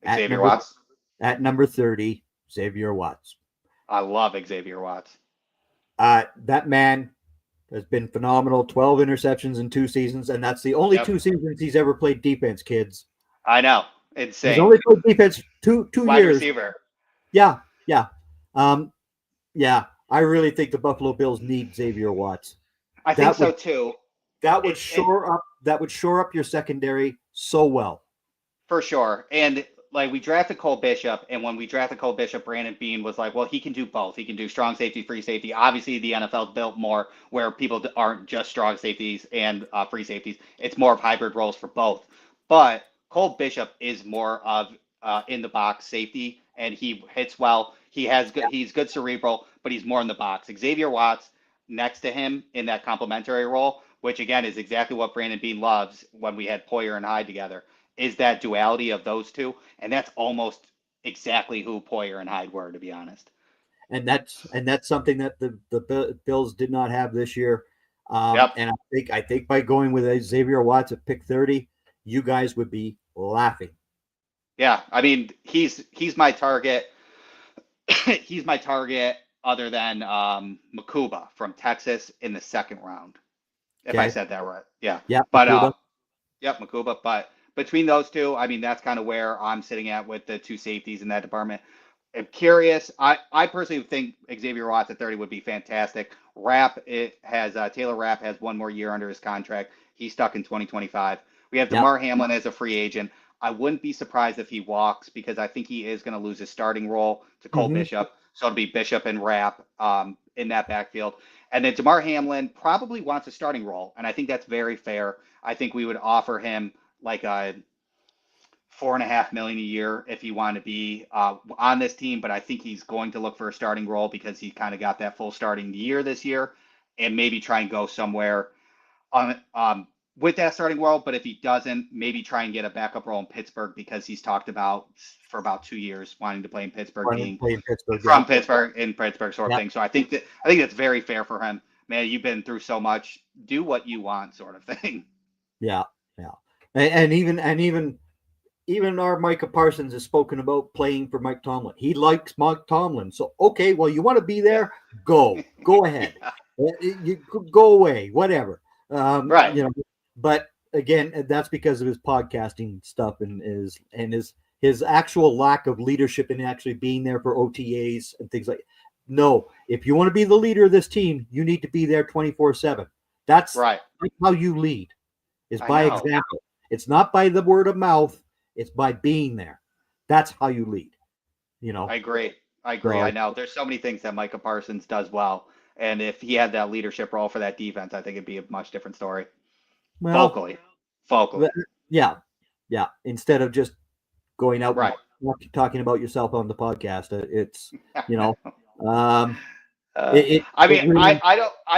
Xavier Watts at number 30, Xavier Watts. I love Xavier Watts. That man has been phenomenal. 12 interceptions in 2 seasons, and that's the only 2 seasons he's ever played defense, kids. I know. He's Insane. only played defense two Wide years. receiver. Yeah. Yeah. I really think the Buffalo Bills need Xavier Watts. I think so too. That would shore up your secondary so well. For sure. And like we drafted Cole Bishop, and when we drafted Cole Bishop, Brandon Beane was like, well, he can do both. He can do strong safety, free safety. Obviously, the NFL's built more where people aren't just strong safeties and free safeties. It's more of hybrid roles for both. But Cole Bishop is more of in the box safety, and he hits well. He's good cerebral, but he's more in the box. Xavier Watts next to him in that complementary role, which again is exactly what Brandon Beane loves when we had Poyer and Hyde together, is that duality of those two. And that's almost exactly who Poyer and Hyde were, to be honest. And that's something that the Bills did not have this year. And I think by going with Xavier Watts at pick 30, you guys would be laughing. Yeah, I mean, he's my target. He's my target other than Makuba from Texas in the second round. If I said that right. Yeah. But Makuba. Yep, Makuba. But between those two, I mean, that's kind of where I'm sitting at with the two safeties in that department. I'm curious. I personally think Xavier Watts at 30 would be fantastic. Taylor Rapp has one more year under his contract. He's stuck in 2025. We have DeMar Hamlin as a free agent. I wouldn't be surprised if he walks because I think he is going to lose his starting role to Cole Bishop. So it'll be Bishop and Rapp in that backfield. And then DeMar Hamlin probably wants a starting role. And I think that's very fair. I think we would offer him like a $4.5 million a year if he wanted to be on this team. But I think he's going to look for a starting role because he kind of got that full starting year this year, and maybe try and go somewhere on with that starting role. But if he doesn't, maybe try and get a backup role in Pittsburgh because he's talked about for about 2 years wanting to play in Pittsburgh, Pittsburgh in Pittsburgh sort of thing. So I think that's very fair for him. Man, you've been through so much. Do what you want, sort of thing. Yeah. And even our Micah Parsons has spoken about playing for Mike Tomlin. He likes Mike Tomlin. So, okay, well, you want to be there? Go ahead. You go away, whatever. Right. But again, that's because of his podcasting stuff and his actual lack of leadership and actually being there for OTAs and things like that. No, if you want to be the leader of this team, you need to be there 24/7. That's right. How you lead is by example. It's not by the word of mouth. It's by being there. That's how you lead. I agree. I know. There's so many things that Micah Parsons does well. And if he had that leadership role for that defense, I think it'd be a much different story. Well, vocally. Yeah. Instead of just going out right. and talking about yourself on the podcast, it's I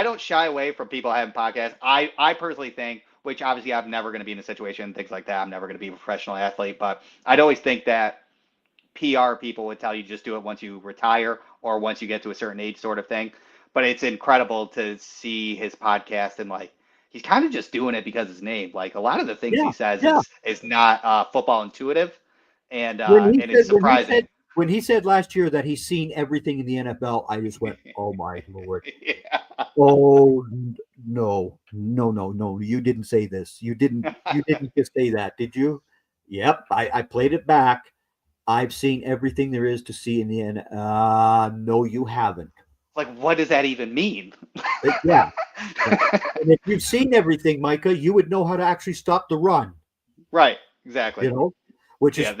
don't shy away from people having podcasts. I personally think, which obviously I'm never going to be in a situation, things like that. I'm never going to be a professional athlete, but I'd always think that PR people would tell you just do it once you retire or once you get to a certain age sort of thing. But it's incredible to see his podcast and like, he's kind of just doing it because his name. Like a lot of the things he says is not football intuitive, and it's surprising. When he said last year that he's seen everything in the NFL, I just went, "Oh my Lord!" Oh no! You didn't say this. You didn't just say that, did you? Yep, I played it back. I've seen everything there is to see in the NFL. No, you haven't. Like, what does that even mean? Yeah. And if you've seen everything, Micah, you would know how to actually stop the run. Right. Exactly. Which is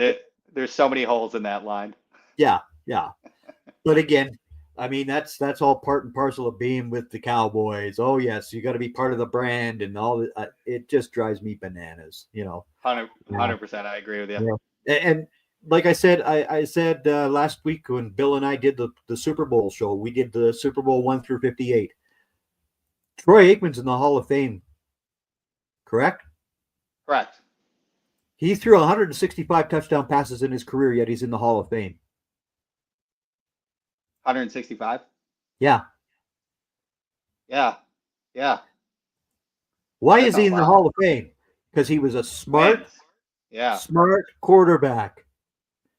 there's so many holes in that line. Yeah. But again, I mean that's all part and parcel of being with the Cowboys. Oh yes, you got to be part of the brand and all that. It just drives me bananas. 100%. I agree with you. And like I said, I said last week when Bill and I did the Super Bowl show, we did the Super Bowl 1 through 58. Troy Aikman's in the Hall of Fame, correct? Correct. He threw 165 touchdown passes in his career, yet he's in the Hall of Fame. 165? Yeah. Why is he in the Hall of Fame? Because he was a smart quarterback.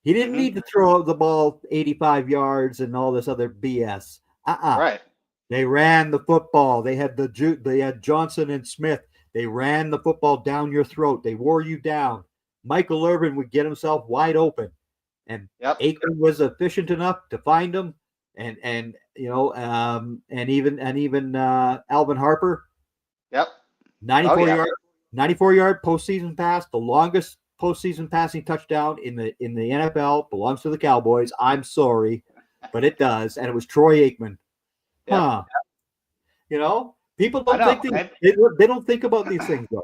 He didn't need to throw the ball 85 yards and all this other BS. Right. They ran the football. They had Johnson and Smith. They ran the football down your throat. They wore you down. Michael Irvin would get himself wide open, and Aikman was efficient enough to find him. And even Alvin Harper. 94 yard postseason pass, the longest postseason passing touchdown in the NFL, belongs to the Cowboys. I'm sorry, but it does, and it was Troy Aikman. Huh? People don't think they don't think about these things though.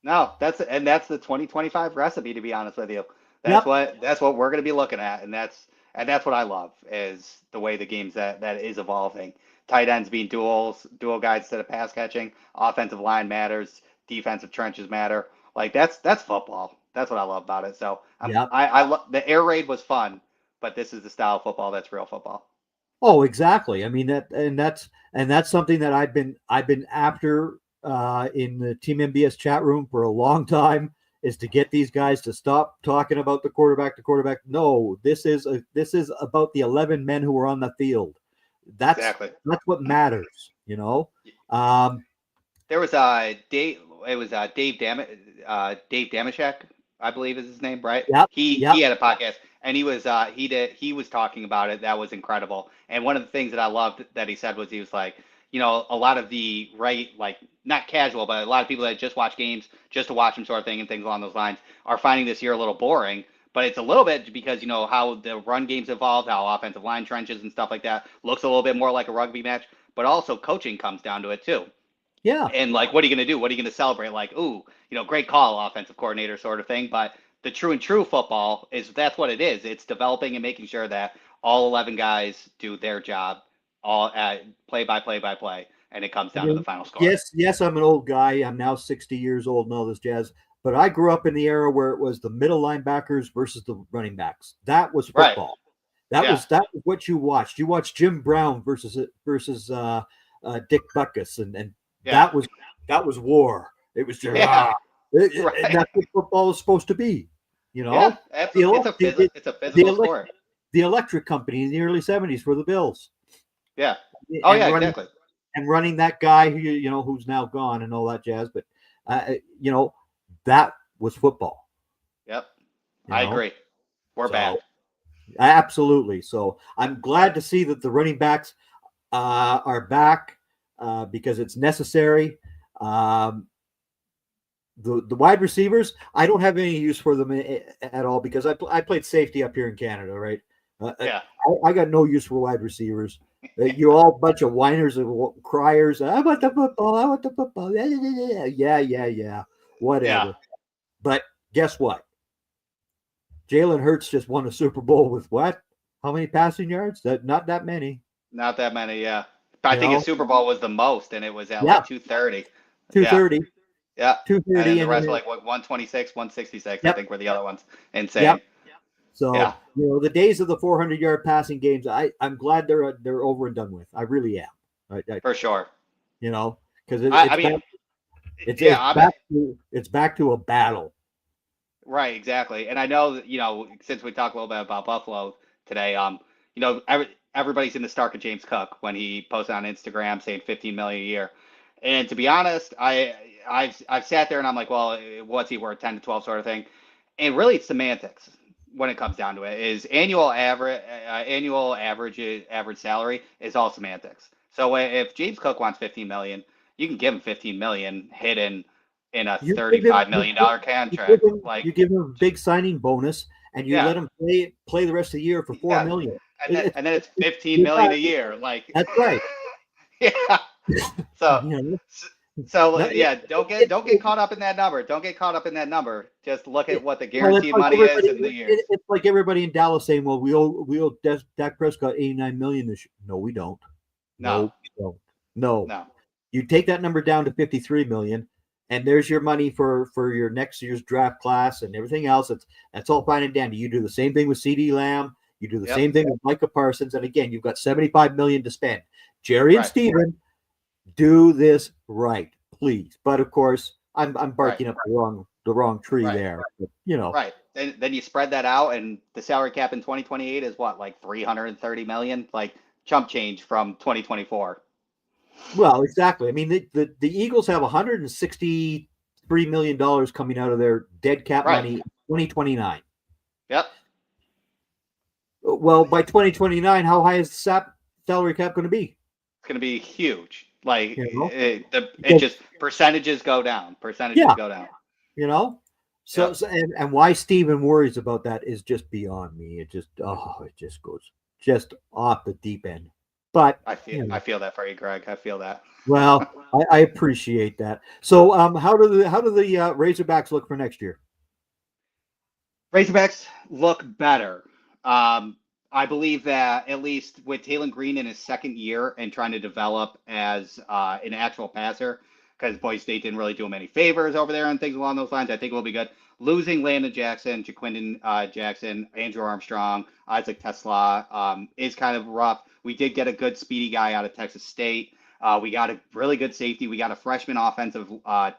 No, that's the 2025 recipe. To be honest with you, that's what we're going to be looking at, and that's what I love is the way the game's that is evolving. Tight ends being dual guys instead of pass catching. Offensive line matters. Defensive trenches matter. Like that's football. That's what I love about it. So I love the air raid was fun, but this is the style of football that's real football. Oh, exactly. I mean that's something that I've been after in the Team MBS chat room for a long time, is to get these guys to stop talking about the quarterback. No, this is about the 11 men who are on the field. That's what matters. There was Dave Damashek, I believe is his name, right? He had a podcast, and he was talking about it. That was incredible. And one of the things that I loved that he said was, he was like, a lot of the not casual, but a lot of people that just watch games just to watch them sort of thing and things along those lines are finding this year a little boring. But it's a little bit because, how the run game's evolved, how offensive line trenches and stuff like that looks a little bit more like a rugby match, but also coaching comes down to it too. Yeah. And what are you going to do? What are you going to celebrate? Great call, offensive coordinator sort of thing. But the true football that's what it is. It's developing and making sure that all 11 guys do their job, all play by play. And it comes down to the final score. Yes, I'm an old guy. I'm now 60 years old and all this jazz. But I grew up in the era where it was the middle linebackers versus the running backs. That was football. That was what you watched. You watched Jim Brown versus Dick Butkus, and that was war. It was just and that's what football is supposed to be. It's a physical sport. The electric company in the early 70s for the Bills. Yeah. Exactly. And running that guy who who's now gone and all that jazz, but that was football. Yep. I agree. We're back. Absolutely. So I'm glad to see that the running backs are back because it's necessary. The wide receivers, I don't have any use for them at all because I played safety up here in Canada, right? I got no use for wide receivers. You're all a bunch of whiners and criers. I want the football. Yeah. Whatever. Yeah. But guess what? Jalen Hurts just won a Super Bowl with what? How many passing yards? Not that many. Not that many, yeah. I think his Super Bowl was the most, and it was at 230. 230. Yeah. 230. And the rest were 126, 166, I think were the other ones. Insane. Yep. So, the days of the 400-yard passing games, I'm glad they're over and done with. I really am. For sure. Because it's back to a battle. Right, exactly. And I know that, since we talked a little bit about Buffalo today, everybody's in the Stark of James Cook when he posted on Instagram saying $15 million a year. And to be honest, I've sat there and I'm like, well, what's he worth, 10 to 12 sort of thing. And really it's semantics when it comes down to it. Is annual average salary is all semantics. So if James Cook wants $15 million, you can give him $15 million hidden in a $35 million contract. You give him a big signing bonus, and you let him play the rest of the year for $4 million. And then it's $15 million a year. That's right. Yeah. Don't get caught up in that number. Don't get caught up in that number. Just look at what the guaranteed money is in the year. It's like everybody in Dallas saying, "Well, we owe Dak Prescott $89 million this year." No, we don't. No. You take that number down to $53 million. And there's your money for your next year's draft class and everything else. That's all fine and dandy. You do the same thing with CeeDee Lamb. You do the same thing with Micah Parsons. And again, you've got $75 million to spend. Jerry and Steven, do this right, please. But of course, I'm barking up the wrong tree Right. there. But, you know, Right. Then you spread that out, and the salary cap in 2028 is what, like 330 million, like chump change from 2024. well, exactly. I mean, the Eagles have 163 million dollars coming out of their dead cap Right. money in 2029. Yep. Well, by 2029, how high is the salary cap going to be? It's going to be huge. Like You know, it because just percentages go down. Percentages yeah, go down. you know. So, Yep. so and why Steven worries about that is just beyond me. It just goes just off the deep end. But I feel that for you, Greg. I feel that. well, I appreciate that. So, how do the Razorbacks look for next year? Razorbacks look better. I believe that at least with Taylor Green in his second year and trying to develop as an actual passer, because Boise State didn't really do him any favors over there and things along those lines, I think it will be good. Losing Landon Jackson, Jaquindon Jackson, Andrew Armstrong, Isaac Tesla is kind of rough. We did get a good speedy guy out of Texas State. We got a really good safety. We got a freshman offensive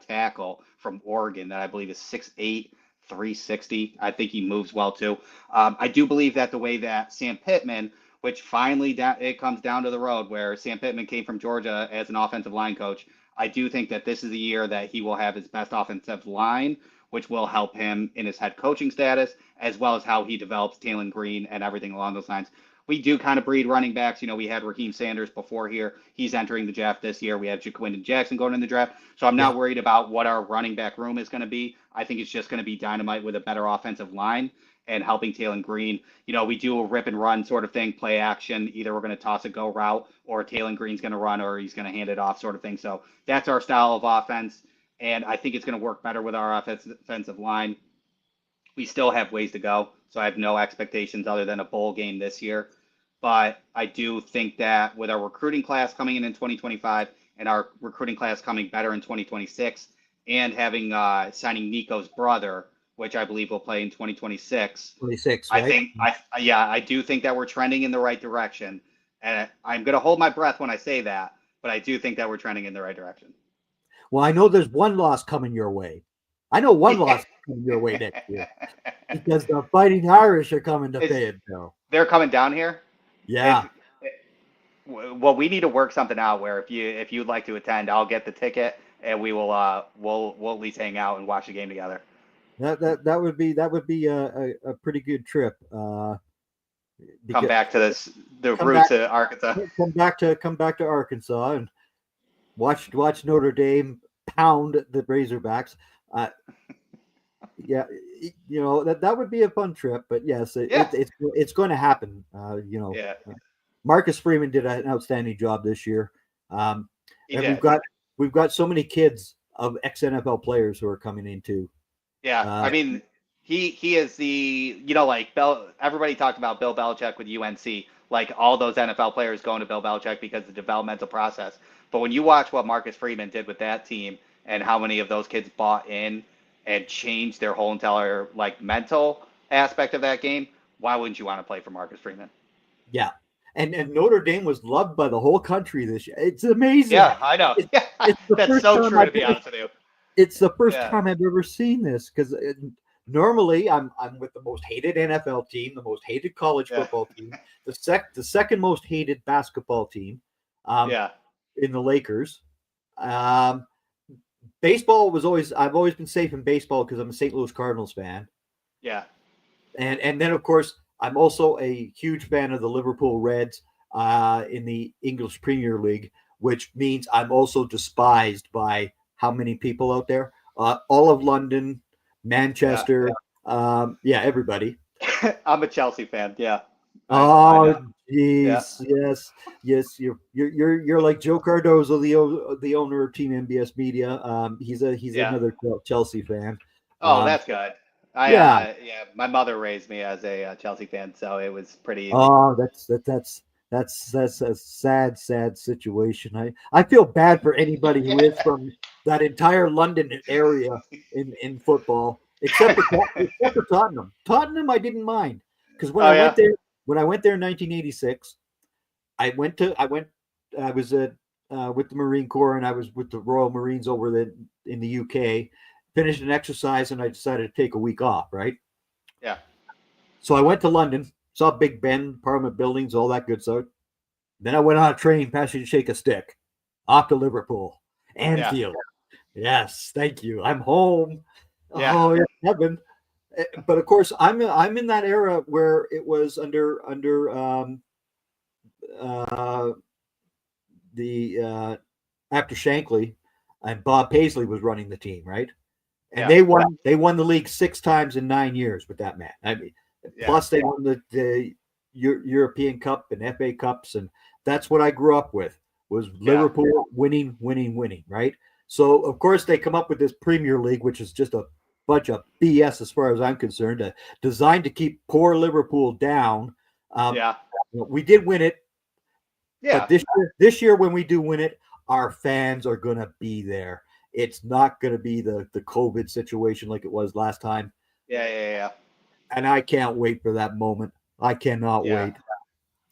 tackle from Oregon that I believe is 6'8", 360. I think he moves well too. I do believe that the way that Sam Pittman, which finally it comes down to the road where Sam Pittman came from Georgia as an offensive line coach, I do think that this is the year that he will have his best offensive line, which will help him in his head coaching status, as well as how he develops Taylor Green and everything along those lines. We do kind of breed running backs. You know, we had Raheem Sanders before here. He's entering the draft this year. We have Jaquindon Jackson going in the draft. So I'm not worried about what our running back room is going to be. I think it's just going to be dynamite with a better offensive line and helping Taylor Green. You know, we do a rip and run sort of thing, play action. Either we're going to toss a go route or Taylor Green's going to run or he's going to hand it off sort of thing. So that's our style of offense. And I think it's going to work better with our offensive line. We still have ways to go. So I have no expectations other than a bowl game this year. But I do think that with our recruiting class coming in 2025 and our recruiting class coming better in 2026 and having signing Nico's brother, which I believe will play in 2026. 26, I right? think I do think that we're trending in the right direction. And I'm going to hold my breath when I say that, but I do think that we're trending in the right direction. Well, I know there's one loss coming your way. I know one loss coming your way next year because the Fighting Irish are coming to Fayetteville. They're coming down here. Yeah. Well, we need to work something out where if you'd like to attend, I'll get the ticket and we will we'll at least hang out and watch the game together. That would be a pretty good trip. Come back to the roots of Arkansas. Come back to Arkansas and watch Notre Dame pound the Razorbacks. Yeah, you know that would be a fun trip. But yes, it's going to happen. Marcus Freeman did an outstanding job this year. And we've got so many kids of ex-NFL players who are coming in too. Yeah, I mean, he is the, like everybody talked about Bill Belichick with UNC, like all those NFL players going to Bill Belichick because of the developmental process. But when you watch what Marcus Freeman did with that team and how many of those kids bought in and changed their whole entire mental aspect of that game, why wouldn't you want to play for Marcus Freeman? Yeah. And Notre Dame was loved by the whole country this year. It's amazing. Yeah, I know. That's so true, to be honest with you. It's the first time I've ever seen this because normally I'm with the most hated NFL team, the most hated college football team, the second most hated basketball team, in the Lakers. Baseball I've always been safe in baseball because I'm a St. Louis Cardinals fan. Yeah. And then of course I'm also a huge fan of the Liverpool Reds in the English Premier League, which means I'm also despised by how many people out there? All of London, Manchester, everybody. I'm a Chelsea fan. Yeah. Oh, jeez, yes. You're like Joe Cardozo, the owner of Team MBS Media. He's another Chelsea fan. Oh, that's good. My mother raised me as a Chelsea fan, so it was pretty easy. Oh, that's a sad situation. I feel bad for anybody who is from that entire London area in football, except for Tottenham. Tottenham, I didn't mind because when I went there in 1986, I was with the Marine Corps and I was with the Royal Marines over in the UK. finished an exercise, and I decided to take a week off, right? Yeah. So I went to London, saw Big Ben, Parliament buildings, all that good stuff. Then I went on a train, pass you to shake a stick, off to Liverpool, Yeah. Anfield. Yes, thank you. I'm home. Yeah. Oh, yeah, heaven. But of course, I'm in that era where it was under uh, the after Shankly, and Bob Paisley was running the team, right? And Yeah. they won the league 6 times in 9 years with that man. I mean, Yeah. plus they won the European Cup and FA Cups, and that's what I grew up with was Liverpool winning, right? So of course they come up with this Premier League, which is just a bunch of BS as far as I'm concerned, designed to keep poor Liverpool down. Yeah. We did win it, Yeah. but this year when we do win it, our fans are going to be there. It's not going to be the COVID situation like it was last time. Yeah. Yeah. And I can't wait for that moment. I cannot Yeah. wait.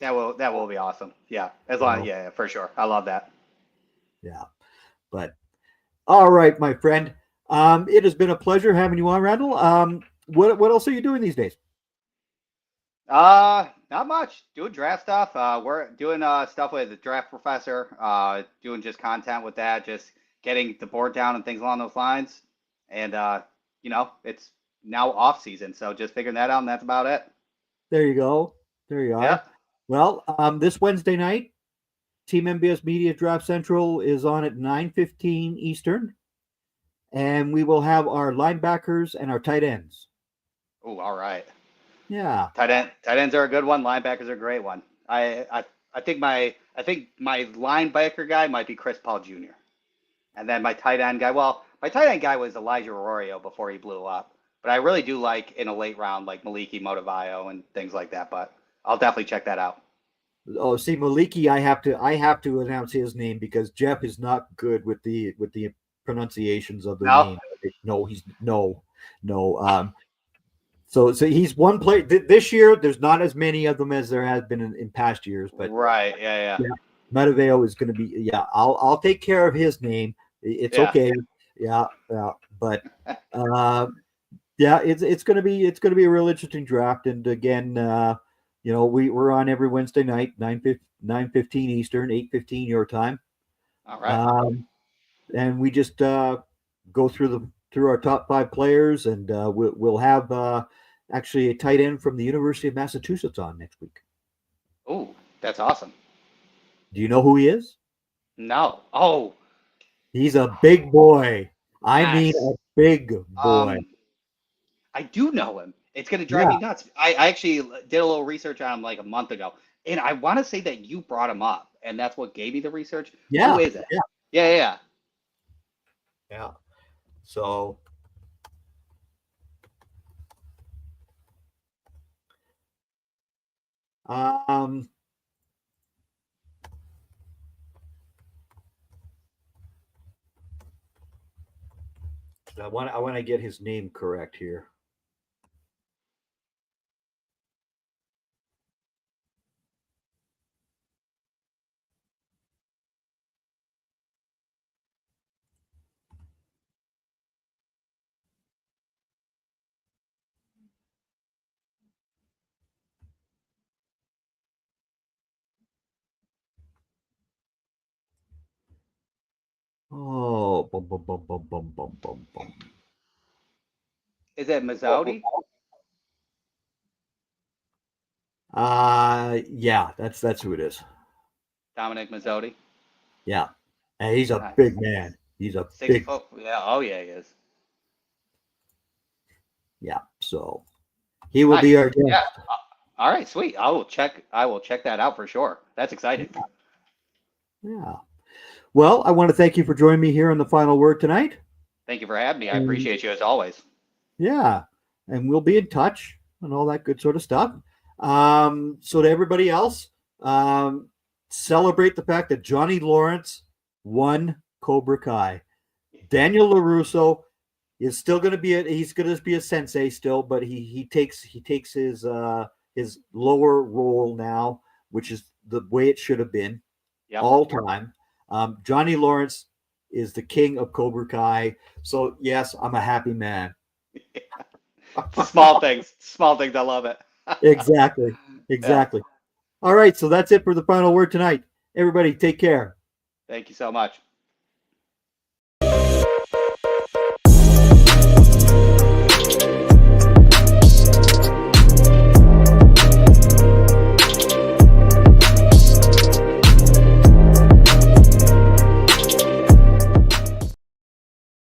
That will be awesome. Yeah. As long yeah, for sure. I love that. Yeah. But all right, my friend. It has been a pleasure having you on, Randall. What else are you doing these days? Not much. Doing draft stuff. We're doing stuff with the draft professor. Doing just content with that, just getting the board down and things along those lines. And it's now off season, so just figuring that out, and that's about it. There you go. There you are. Yeah. Well, this Wednesday night, Team MBS Media Draft Central is on at 9:15 Eastern, and we will have our linebackers and our tight ends. Oh, all right. Yeah. Tight ends are a good one. Linebackers are a great one. I think my linebacker guy might be Chris Paul Jr. And then my tight end guy. Well, my tight end guy was Elijah Arroyo before he blew up. But I really do like in a late round like Maliki Motivayo and things like that. But I'll definitely check that out. Oh, see, Maliki, I have to announce his name because Jeff is not good with the pronunciations of the name. No, he's no. So he's one player this year. There's not as many of them as there has been in past years, but right, yeah. Motiveo is going to be. Yeah, I'll take care of his name. It's okay. Yeah, but it's going to be a real interesting draft. And again, we're on every Wednesday night, 9:15 Eastern, 8:15 your time. All right. And we just go through our top 5 players, and we'll have actually a tight end from the University of Massachusetts on next week. Oh, that's awesome. Do you know who he is? No. Oh, he's a big boy. I mean, a big boy. I do know him. It's going to drive me nuts. I actually did a little research on him like a month ago, and I want to say that you brought him up, and that's what gave me the research. Yeah. Who is it? Yeah. So, I want to get his name correct here. Oh, bum. Is it Mazzotti? Yeah, that's who it is. Dominic Mazzotti? Yeah. And he's a Nice. big man. He's a 6 big foot. Yeah. Oh yeah, he is. Yeah. So he will be our guest. Yeah. All right, sweet. I will check that out for sure. That's exciting. Yeah. Well, I want to thank you for joining me here on the Final Word tonight. Thank you for having me. I appreciate you as always. Yeah. And we'll be in touch and all that good sort of stuff. So to everybody else, celebrate the fact that Johnny Lawrence won Cobra Kai. Daniel LaRusso is still going to be he's going to be a sensei still, but he takes his lower role now, which is the way it should have been all time. Johnny Lawrence is the king of Cobra Kai. So yes, I'm a happy man. Small things. Small things. I love it. Exactly. Yeah. Exactly. All right. So that's it for the final word tonight. Everybody, take care. Thank you so much.